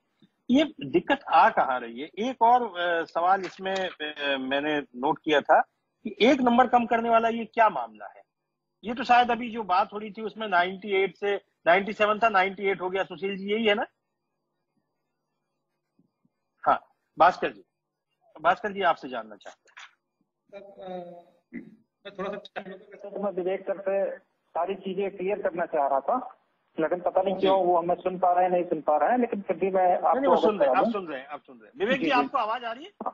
ये दिक्कत आ कहाँ रही है? एक और सवाल इसमें मैंने नोट किया था कि 1 नंबर कम करने वाला ये क्या मामला है? ये तो शायद अभी जो बात हो रही थी उसमें 98 से 97 था, 98 हो गया। सुशील जी यही है ना? हाँ भास्कर जी आपसे जानना चाहते हैं। मैं थोड़ा सा मैं विवेक सर से सारी चीजें क्लियर करना चाह रहा था, लेकिन पता नहीं क्यों वो हमें सुन पा रहे हैं नहीं सुन पा रहे हैं, लेकिन फिर भी मैं आपको सुन रहे हैं। आप सुन रहे हैं। विवेक जी आपको आवाज आ रही है?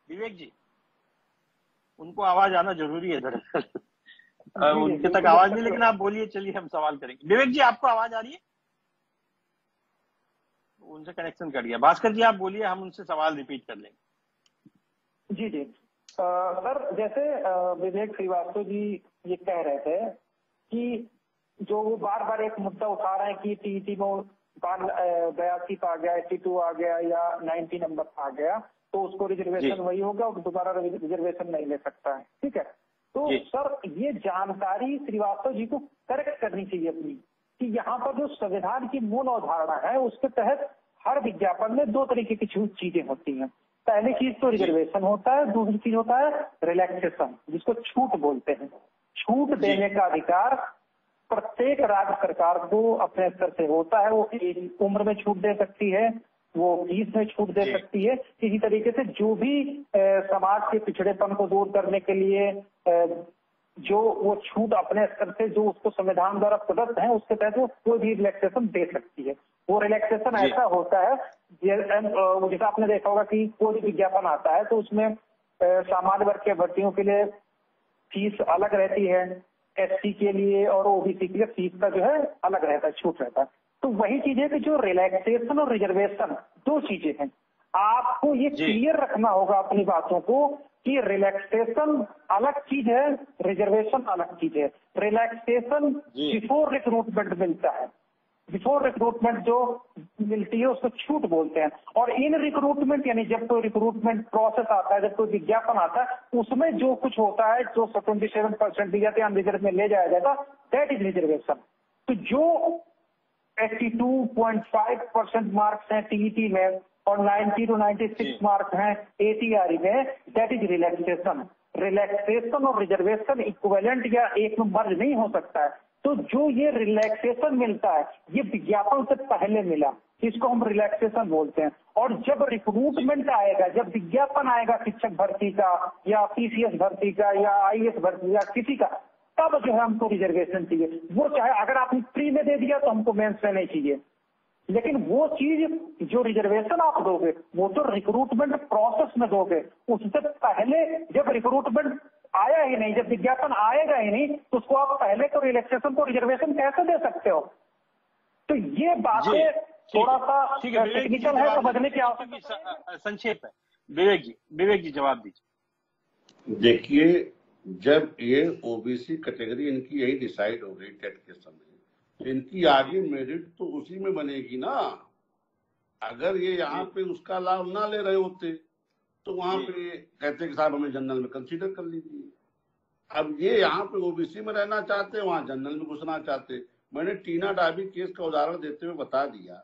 विवेक जी उनको आवाज आना जरूरी है दरअसल उनके तक आवाज नहीं, लेकिन आप बोलिए, चलिए हम सवाल करेंगे। विवेक जी आपको आवाज आ रही है? उनसे कनेक्शन कट गया। भास्कर जी आप बोलिए, हम उनसे सवाल रिपीट कर लेंगे। जी सर, जैसे विवेक श्रीवास्तव जी ये कह रहे थे कि जो वो बार बार एक मुद्दा उठा रहे हैं कि टीईटी में 82 आ गया, 82 आ गया या 90 नंबर आ गया तो उसको रिजर्वेशन वही होगा और दोबारा रिजर्वेशन नहीं ले सकता है। ठीक है, तो सर ये जानकारी श्रीवास्तव जी को करेक्ट करनी चाहिए अपनी, कि यहाँ पर जो संविधान की मूल अवधारणा है उसके तहत हर विज्ञापन में 2 तरीके की चीजें होती हैं। पहली चीज तो रिजर्वेशन होता है, दूसरी चीज होता है रिलैक्सेशन, जिसको छूट बोलते हैं। छूट देने का अधिकार प्रत्येक राज्य सरकार को अपने स्तर से होता है। वो उम्र में छूट दे सकती है, वो फीस में छूट दे सकती है। किसी तरीके से जो भी समाज के पिछड़ेपन को दूर करने के लिए जो वो छूट अपने स्तर से जो उसको संविधान द्वारा प्रदत्त है उसके तहत वो कोई भी रिलैक्सेशन दे सकती है। वो रिलैक्सेशन ऐसा होता है जैसा आपने देखा होगा कि कोई विज्ञापन आता है तो उसमें सामान्य वर्ग के भर्तियों के लिए फीस अलग रहती है, एससी के लिए और ओबीसी के लिए फीस का जो है अलग रहता है, छूट रहता है। तो वही चीज है कि जो रिलैक्सेशन और रिजर्वेशन 2 चीजें हैं। आपको ये क्लियर रखना होगा अपनी बातों को कि रिलैक्सेशन अलग चीज है, रिजर्वेशन अलग चीज है। रिलैक्सेशन बिफोर रिक्रूटमेंट मिलता है, बिफोर रिक्रूटमेंट जो मिलती है उसको छूट बोलते हैं। और इन रिक्रूटमेंट यानी जब कोई रिक्रूटमेंट प्रोसेस आता है, जब कोई विज्ञापन आता है, उसमें जो कुछ होता है जो 27% दिया जाता है रिजर्व में ले जाया जाता, दैट इज रिजर्वेशन। तो जो 82.5% मार्क्स हैं टीईटी में और 90 to 96 मार्क्स हैं एटीआरई में, दैट इज रिलैक्सेशन। रिलैक्सेशन और रिजर्वेशन इक्विवेलेंट या एक में मर्ज नहीं हो सकता है। तो जो ये रिलैक्सेशन मिलता है ये विज्ञापन से पहले मिला, इसको हम रिलैक्सेशन बोलते हैं। और जब रिक्रूटमेंट आएगा, जब विज्ञापन आएगा शिक्षक भर्ती का या पीसीएस भर्ती का या आईएएस भर्ती या किसी का, तब जो है हमको रिजर्वेशन चाहिए। वो चाहे अगर आपने फ्री में दे दिया तो हमको मेंस में नहीं चाहिए, लेकिन वो चीज जो रिजर्वेशन आप दोगे वो तो रिक्रूटमेंट प्रोसेस में दोगे। उससे पहले जब रिक्रूटमेंट आया ही नहीं, जब विज्ञापन आएगा ही नहीं, तो उसको आप पहले तो रिलैक्सेशन को रिजर्वेशन कैसे दे सकते हो? तो ये बातें थोड़ा सा टेक्निकल है, समझने की आवश्यकता। संक्षेप है। विवेक जी जवाब दीजिए। देखिए, जब ये ओबीसी कैटेगरी इनकी यही डिसाइड हो गई टेट के समय, तो इनकी आगे मेरिट तो उसी में बनेगी ना। अगर ये यहाँ पे उसका लाभ ना ले रहे होते तो वहां पे कहते कि साहब हमें जनरल में कंसीडर कर लीजिए। अब ये यहाँ पे ओबीसी में रहना चाहते, वहां जनरल में घुसना चाहते। मैंने टीना डाबी केस का उदाहरण देते हुए बता दिया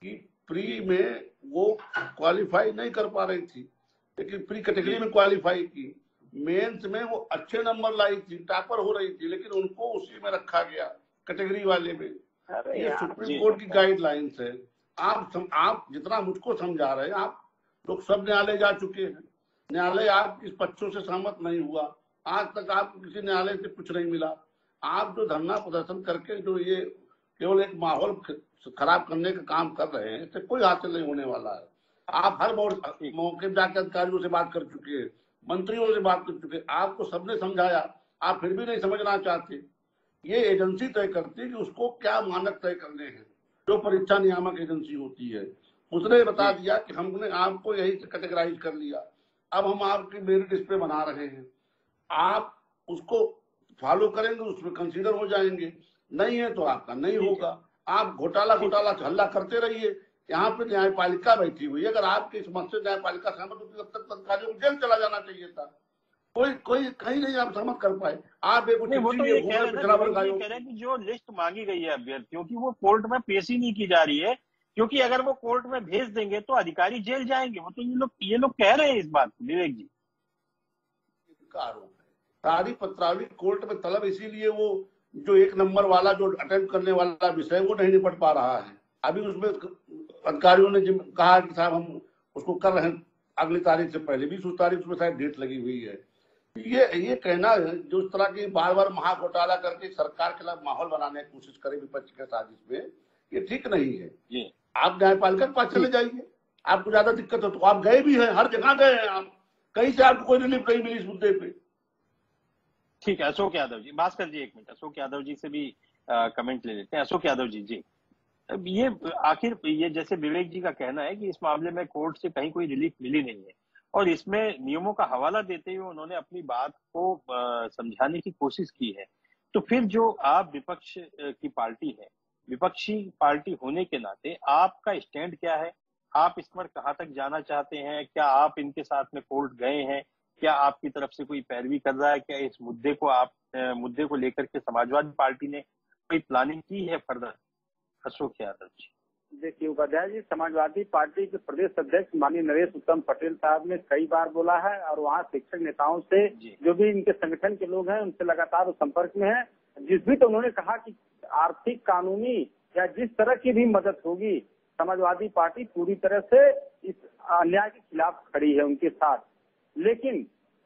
कि प्री में वो क्वालिफाई नहीं कर पा रही थी, लेकिन प्री कैटेगरी में क्वालिफाई की। मेंस में वो अच्छे नंबर लाई थी, टॉपर हो रही थी, लेकिन उनको उसी में रखा गया कैटेगरी वाले में। ये सुप्रीम कोर्ट की गाइडलाइंस है। आप जितना मुझको समझा रहे हैं, आप लोग सब न्यायालय जा चुके हैं, न्यायालय आपके इस पक्षों से सहमत नहीं हुआ। आज तक आपको किसी न्यायालय से कुछ नहीं मिला। आप जो धरना प्रदर्शन करके जो ये केवल एक माहौल खराब करने का काम कर रहे हैं, इससे कोई हासिल नहीं होने वाला है। आप हर मौके पर जाकर अधिकारियों से बात कर चुके हैं, मंत्रियों से बात कर चुके हैं, आपको सबने समझाया, आप फिर भी नहीं समझना चाहते। ये एजेंसी तय करती है कि उसको क्या मानक तय करने हैं। जो परीक्षा नियामक एजेंसी होती है उसने बता दिया कि हमने आपको यही कैटेगराइज कर लिया, अब हम आपकी मेरिट लिस्ट पे बना रहे हैं, आप उसको फॉलो करेंगे, उसमें कंसीडर हो जाएंगे, नहीं है तो आपका नहीं होगा। आप घोटाला हल्ला करते रहिए, यहाँ पे न्यायपालिका बैठी हुई है। अगर आपके इस मत से न्यायपालिका सहमत होती तब तक अधिकारियों को जेल चला जाना चाहिए था। कोई कहीं नहीं आप सहमत कर पाए। आप एक पिछड़ा वर्ग आयोग कह रहे हैं कि जो लिस्ट मांगी गई है अभ्यर्थियों की वो कोर्ट में पेश ही नहीं की जा रही है, क्योंकि अगर वो कोर्ट में भेज देंगे तो अधिकारी जेल जाएंगे। वो तो ये लोग कह रहे हैं इस बात को। विवेक जी, आरोप है सारी पत्रावली कोर्ट में तलब, इसीलिए वो जो 1 नंबर वाला जो अटेम्प्ट करने वाला विषय वो नहीं निपट पा रहा है। अभी उसमें अधिकारियों ने कहा कि साहब हम उसको कर रहे हैं अगली तारीख से पहले, 20 तारीख उसमें शायद डेट लगी हुई है। ये कहना है जो इस तरह की बार बार महाघोटाला करके सरकार के खिलाफ माहौल बनाने की कोशिश करे विपक्ष के साजिश में, ये ठीक नहीं है। आप न्यायपालिका के पास चले जाइए, आपको ज्यादा दिक्कत है तो आप गए भी हैं, हर जगह गए हैं आप, कहीं से आपको कोई रिलीफ नहीं मिली इस मुद्दे पे। ठीक है, अशोक यादव जी, भास्कर जी 1 मिनट, अशोक यादव जी से भी कमेंट ले लेते हैं। अशोक यादव जी, ये आखिर ये जैसे विवेक जी का कहना है कि इस मामले में कोर्ट से कहीं कोई रिलीफ मिली नहीं है, और इसमें नियमों का हवाला देते हुए उन्होंने अपनी बात को समझाने की कोशिश की है। तो फिर जो आप विपक्ष की पार्टी है, विपक्षी पार्टी होने के नाते आपका स्टैंड क्या है? आप इस पर कहाँ तक जाना चाहते हैं? क्या आप इनके साथ में कोर्ट गए हैं? क्या आपकी तरफ से कोई पैरवी कर रहा है? क्या इस मुद्दे को लेकर के समाजवादी पार्टी ने कोई प्लानिंग की है फर्दर? अशोक यादव जी, देखिए उपाध्याय जी, समाजवादी पार्टी के प्रदेश अध्यक्ष माननीय नरेश उत्तम पटेल साहब ने कई बार बोला है, और वहाँ शिक्षक नेताओं से जो भी इनके संगठन के लोग हैं उनसे लगातार वो संपर्क में है। जिस भी तो उन्होंने कहा कि आर्थिक, कानूनी या जिस तरह की भी मदद होगी, समाजवादी पार्टी पूरी तरह से इस अन्याय के खिलाफ खड़ी है उनके साथ। लेकिन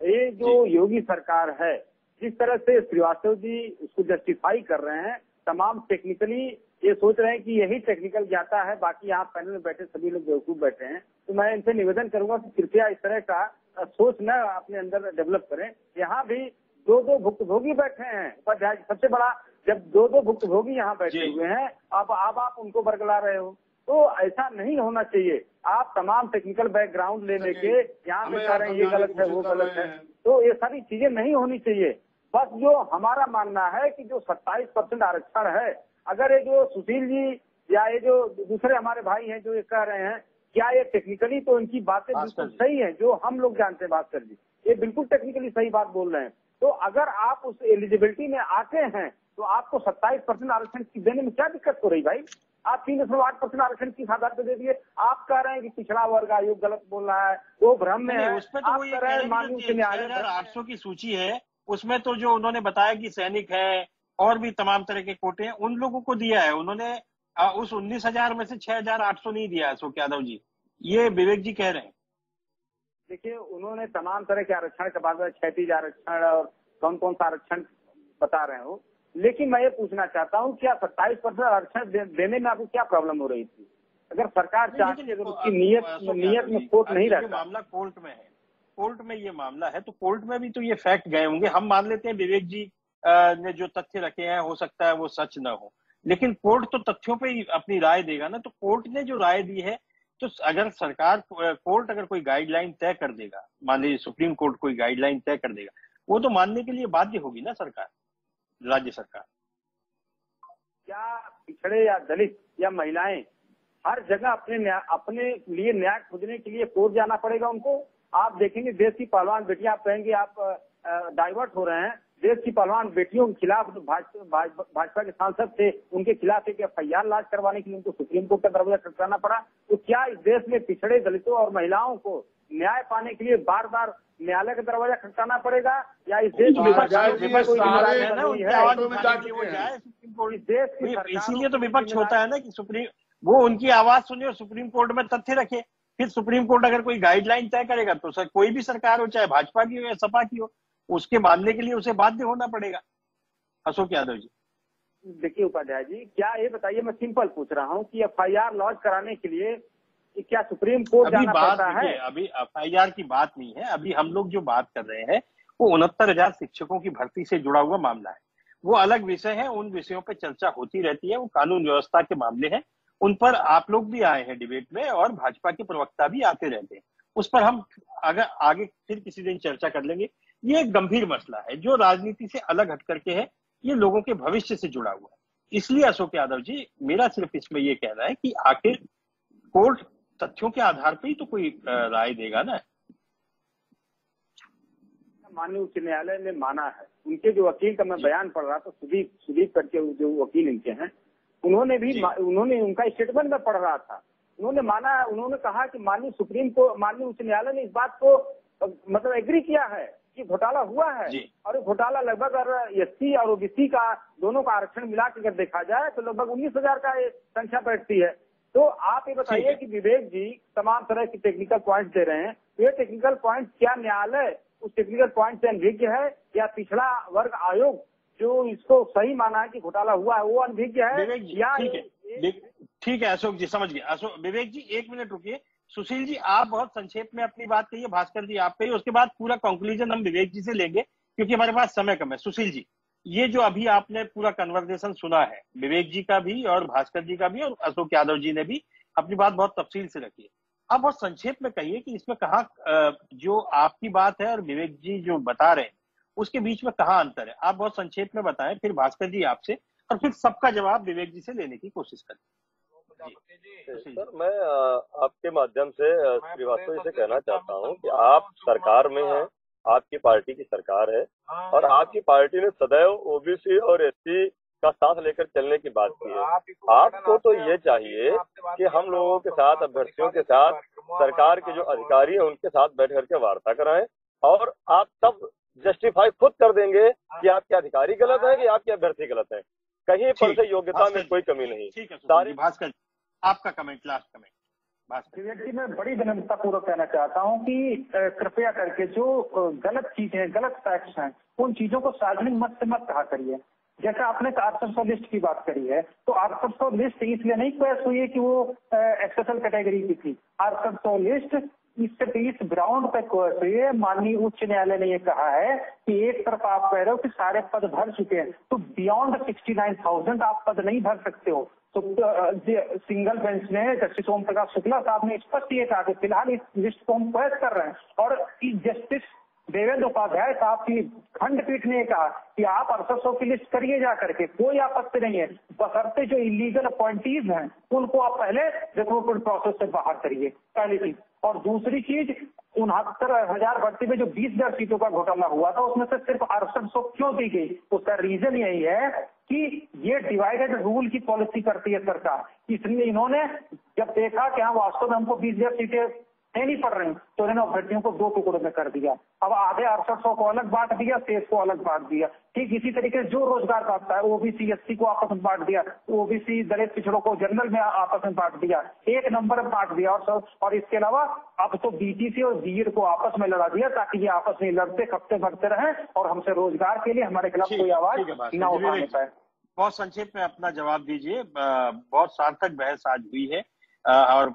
ये जो योगी सरकार है, जिस तरह से श्रीवास्तव जी उसको जस्टिफाई कर रहे हैं, तमाम टेक्निकली ये सोच रहे हैं कि यही टेक्निकल ज्ञाता है, बाकी यहाँ पैनल में बैठे सभी लोग बेवकूफ बैठे हैं। तो मैं इनसे निवेदन करूंगा कि कृपया इस तरह का सोच न अपने अंदर डेवलप करें। यहाँ भी 2 भुक्तभोगी बैठे हैं उपाध्याय, सबसे बड़ा जब 2 भुक्तभोगी यहाँ बैठे हुए हैं, अब आप उनको बरगला रहे हो, तो ऐसा नहीं होना चाहिए। आप तमाम टेक्निकल बैकग्राउंड ले लेके यहाँ पे कह रहे हैं ये गलत है वो गलत है, तो ये सारी चीजें नहीं होनी चाहिए। बस जो हमारा मानना है कि जो 27% आरक्षण है, अगर ये जो सुशील जी या ये जो दूसरे हमारे भाई हैं जो ये कह रहे हैं, क्या ये टेक्निकली तो इनकी बातें बिल्कुल सही है, जो हम लोग जानते हैं भास्कर जी, ये बिल्कुल टेक्निकली सही बात बोल रहे हैं। तो अगर आप उस एलिजिबिलिटी में आते हैं तो आपको 27% आरक्षण देने में क्या दिक्कत हो रही भाई? आप 3.8% आरक्षण किस आधार पर दे दिए? आप कह रहे हैं कि पिछड़ा वर्ग आयोग गलत बोल रहा है, वो भ्रम में है। उसमें तो वो ये कह रहे हैं कि 6,800 की सूची है, उसमें तो जो उन्होंने बताया कि सैनिक है और भी तमाम तरह के कोटे हैं, उन लोगों को दिया है उन्होंने। उस 19,000 में से 6,800 नहीं दिया है। अशोक यादव जी, ये विवेक जी कह रहे हैं। देखिए, उन्होंने तमाम तरह के आरक्षण के बाद क्षैतिज आरक्षण और कौन कौन सा आरक्षण बता रहे हो, लेकिन मैं ये पूछना चाहता हूँ, क्या 27% आरक्षण देने में आपको क्या प्रॉब्लम हो रही थी? अगर सरकार चाहती है, अगर उसकी नियत में खोट नहीं रहता। मामला कोर्ट में है, कोर्ट में ये मामला है, तो कोर्ट में भी तो ये फैक्ट गए होंगे। हम मान लेते हैं विवेक जी ने जो तथ्य रखे हैं हो सकता है वो सच न हो, लेकिन कोर्ट तो तथ्यों पे ही अपनी राय देगा ना। तो कोर्ट ने जो राय दी है, तो अगर कोर्ट अगर कोई गाइडलाइन तय कर देगा, मान लीजिए सुप्रीम कोर्ट कोई गाइडलाइन तय कर देगा, वो तो मानने के लिए बाध्य होगी ना सरकार, राज्य सरकार। क्या पिछड़े या दलित या महिलाएं हर जगह अपने लिए न्याय खोजने के लिए कोर्ट जाना पड़ेगा उनको? आप देखेंगे देश की पहलवान बेटियां, आप कहेंगे आप डाइवर्ट हो रहे हैं, देश की पहलवान बेटियों के खिलाफ भाजपा के सांसद थे, उनके खिलाफ एक FIR लॉन्च करवाने के लिए उनको सुप्रीम कोर्ट का दरवाजा खटखटाना पड़ा। तो क्या इस देश में पिछड़े दलितों और महिलाओं को न्याय पाने के लिए बार बार न्यायालय का दरवाजा खटखटाना पड़ेगा, या इस देश में इसीलिए तो विपक्ष होता है ना कि वो उनकी आवाज सुने और सुप्रीम कोर्ट में तथ्य रखे। फिर सुप्रीम कोर्ट अगर कोई गाइडलाइन तय करेगा तो सर कोई भी सरकार हो, चाहे भाजपा की हो या सपा की हो, उसके मानने के लिए उसे बाध्य होना पड़ेगा। अशोक यादव जी। देखिए उपाध्याय जी, क्या ये बताइए, मैं सिंपल पूछ रहा हूँ कि FIR लॉन्च कराने के लिए क्या सुप्रीम कोर्ट जाना पड़ता है? अभी FIR की बात नहीं है, अभी हम लोग जो बात कर रहे हैं वो 69,000 शिक्षकों की भर्ती से जुड़ा हुआ मामला है। वो अलग विषय है, उन विषयों पर चर्चा होती रहती है, वो कानून व्यवस्था के मामले हैं, उन पर आप लोग भी आए हैं डिबेट में और भाजपा के प्रवक्ता भी आते रहते हैं। उस पर हम अगर आगे फिर किसी दिन चर्चा कर लेंगे। ये एक गंभीर मसला है जो राजनीति से अलग हट करके है, ये लोगों के भविष्य से जुड़ा हुआ है। इसलिए अशोक यादव जी, मेरा सिर्फ इसमें ये कहना है कि आखिर कोर्ट तथ्यों के आधार पर ही तो कोई राय देगा ना। माननीय उच्च न्यायालय ने माना है, उनके जो वकील का मैं बयान पढ़ रहा था, सुदीप करके जो वकील इनके हैं, उन्होंने उनका स्टेटमेंट में पढ़ रहा था, उन्होंने माना, उन्होंने कहा कि माननीय उच्च न्यायालय ने इस बात को मतलब एग्री किया है कि घोटाला हुआ है, और घोटाला लगभग अगर SC और OBC का दोनों का आरक्षण मिला के अगर देखा जाए तो लगभग 19,000 का संख्या बैठती है। तो आप ये बताइए कि विवेक जी तमाम तरह की टेक्निकल पॉइंट दे रहे हैं, ये टेक्निकल पॉइंट क्या न्यायालय उस टेक्निकल पॉइंट से अनभिज्ञ है, या पिछड़ा वर्ग आयोग जो इसको सही माना है कि घोटाला हुआ है वो अनभिज्ञ है? या ठीक है अशोक जी, समझ गया। अशोक विवेक जी 1 मिनट रुकिए। सुशील जी आप बहुत संक्षेप में अपनी बात कहिए, भास्कर जी आप कहिए, उसके बाद पूरा कंक्लूजन हम विवेक जी से लेंगे क्योंकि हमारे पास समय कम है। सुशील जी, ये जो अभी आपने पूरा कन्वर्सेशन सुना है, विवेक जी का भी और भास्कर जी का भी और अशोक यादव जी ने भी अपनी बात बहुत तफसील से रखी है। आप बहुत संक्षेप में कहिए कि इसमें कहाँ जो आपकी बात है और विवेक जी जो बता रहे हैं उसके बीच में कहाँ अंतर है, आप बहुत संक्षेप में बताएं, फिर भास्कर जी आपसे और फिर सबका जवाब विवेक जी से लेने की कोशिश करें। सर मैं आपके माध्यम से श्रीवास्तव जी से कहना चाहता हूं कि आप सरकार में हैं, आपकी पार्टी की सरकार है और आपकी पार्टी ने सदैव OBC और SC का साथ लेकर चलने की बात की है। आपको तो ये चाहिए कि हम लोगों के साथ, अभ्यर्थियों के साथ, सरकार के जो अधिकारी हैं उनके साथ बैठ करके वार्ता कराएं और आप तब जस्टिफाई खुद कर देंगे कि आपके अधिकारी गलत है कि आपके अभ्यर्थी गलत है। कहीं पर से योग्यता में कोई कमी नहीं। ठीक है सारी भास्कर आपका कमेंट, लास्ट कमेंट। विवेक जी, मैं बड़ी विनम्रता पूर्वक कहना चाहता हूं कि कृपया करके जो गलत चीजें, गलत फैक्ट्स हैं, उन चीजों को सार्वजनिक मत से मत कहा करिए। जैसे आपने 800 लिस्ट की बात करी है, तो 800 लिस्ट इसलिए नहीं क्वेश्चन हुई है कि वो एक्सेसल कैटेगरी की थी। 800 लिस्ट इस ग्राउंड पे क्वेश्चन हुई है, माननीय उच्च न्यायालय ने ये कहा है कि एक तरफ आप कह रहे हो कि सारे पद भर चुके हैं, तो बियॉन्ड 69,000 आप पद नहीं भर सकते हो। तो सिंगल बेंच ने जस्टिस ओम प्रकाश शुक्ला साहब ने स्पष्ट ये कहा कि फिलहाल इस लिस्ट को हम क्वेश्चन कर रहे हैं, और जस्टिस देवेंद्र उपाध्याय साहब की खंडपीठ ने कहा कि आप 800 की लिस्ट करिए जा करके, कोई आपत्ति नहीं है, बशर्ते जो इलीगल अपॉइंटीज हैं उनको आप पहले रिक्रूटमेंट प्रोसेस से बाहर करिए, पहली चीज। और दूसरी चीज, 69,000 भर्ती में जो 20,000 सीटों का घोटाला हुआ था उसमें से सिर्फ 6800 क्यों दी गई? उसका रीजन यही है कि ये डिवाइडेड रूल की पॉलिसी करती है सरकार, इसलिए इन्होंने जब देखा कि हाँ वास्तव में हमको 20,000 सीटें नहीं पड़ रही, तो इन्होंने अभ्यर्थियों को 2 टुकड़ों में कर दिया। अब आधे 6800 को अलग बांट दिया, शेष को अलग बांट दिया। ठीक इसी तरीके से जो रोजगार पाता है OBC SC को आपस में बांट दिया, OBC दलित पिछड़ों को जनरल में आपस में बांट दिया, 1 नंबर में बांट दिया, और इसके अलावा अब तो BTC और BED को आपस में लड़ा दिया ताकि ये आपस में लड़ते खपते भरते रहे और हमसे रोजगार के लिए हमारे खिलाफ कोई आवाज न उठाने पाए। बहुत संक्षेप में अपना जवाब दीजिए, बहुत सार्थक बहस आज हुई है और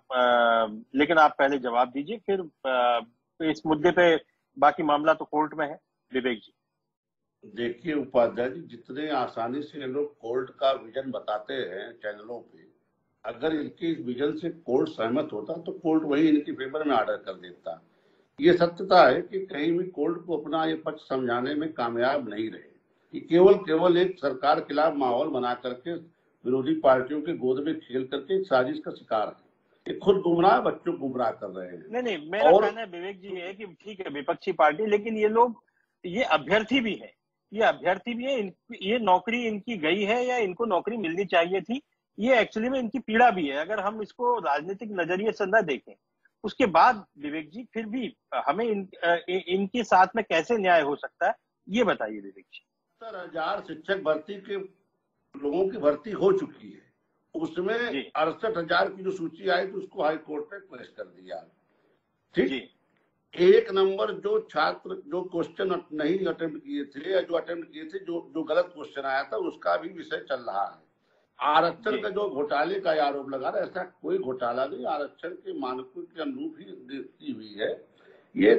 लेकिन आप पहले जवाब दीजिए, फिर इस मुद्दे पे बाकी मामला तो कोर्ट में है। विवेक जी देखिए उपाध्याय जी, जितने आसानी से ये लोग कोर्ट का विजन बताते हैं चैनलों पे, अगर इनके इस विजन से कोर्ट सहमत होता तो कोर्ट वही इनके फेवर में ऑर्डर कर देता। ये सत्यता है कि कहीं भी कोर्ट को अपना ये पक्ष समझाने में कामयाब नहीं रहे, कि केवल एक सरकार खिलाफ माहौल बना करके विरोधी पार्टियों के गोद में खेल करके एक साजिश का शिकार है। ये खुद गुमराह, बच्चों को गुमराह कर रहे हैं। नहीं मेरा कहना है विवेक जी है कि ठीक है विपक्षी पार्टी, लेकिन ये लोग, ये अभ्यर्थी भी है, ये नौकरी इनकी गई है या इनको नौकरी मिलनी चाहिए थी, ये एक्चुअली में इनकी पीड़ा भी है। अगर हम इसको राजनीतिक नजरिए से न देखें, उसके बाद विवेक जी फिर भी हमें इनके साथ में कैसे न्याय हो सकता है, ये बताइए विवेक जी। 70,000 शिक्षक भर्ती के लोगों की भर्ती हो चुकी है, उसमें 68,000 की जो सूची आई तो उसको हाई कोर्ट में पेश कर दिया। ठीक, एक नंबर जो छात्र जो क्वेश्चन नहीं अटेम्प्ट किए थे या जो अटेम्प्ट किए थे, जो गलत क्वेश्चन आया था उसका भी विषय चल रहा है। आरक्षण का जो घोटाले का आरोप लगा रहा है, ऐसा कोई घोटाला नहीं, आरक्षण के मानकों के अनुरूप ही नियुक्ति हुई है। ये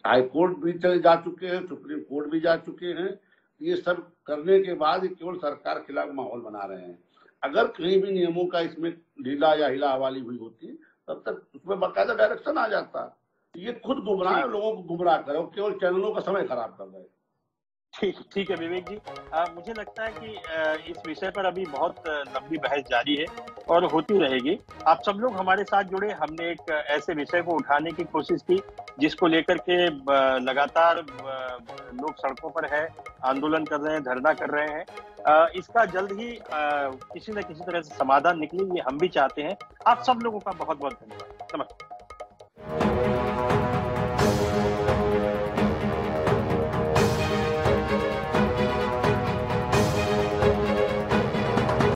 हाईकोर्ट भी चले जा चुके हैं, सुप्रीम कोर्ट भी जा चुके हैं। ये सब करने के बाद केवल सरकार के खिलाफ माहौल बना रहे हैं। अगर कहीं भी नियमों का इसमें ढीला या हिला हवाली हुई होती तब तक उसमें बाकायदा डायरेक्शन आ जाता। ये खुद गुमराह है, लोगों को गुमराह करे और केवल चैनलों का समय खराब कर रहे हैं। ठीक है विवेक जी, मुझे लगता है कि इस विषय पर अभी बहुत लंबी बहस जारी है और होती रहेगी। आप सब लोग हमारे साथ जुड़े, हमने एक ऐसे विषय को उठाने की कोशिश की जिसको लेकर के लगातार लोग सड़कों पर है, आंदोलन कर रहे हैं, धरना कर रहे हैं। इसका जल्द ही किसी न किसी तरह से समाधान निकले, ये हम भी चाहते हैं। आप सब लोगों का बहुत बहुत धन्यवाद। नमस्कार।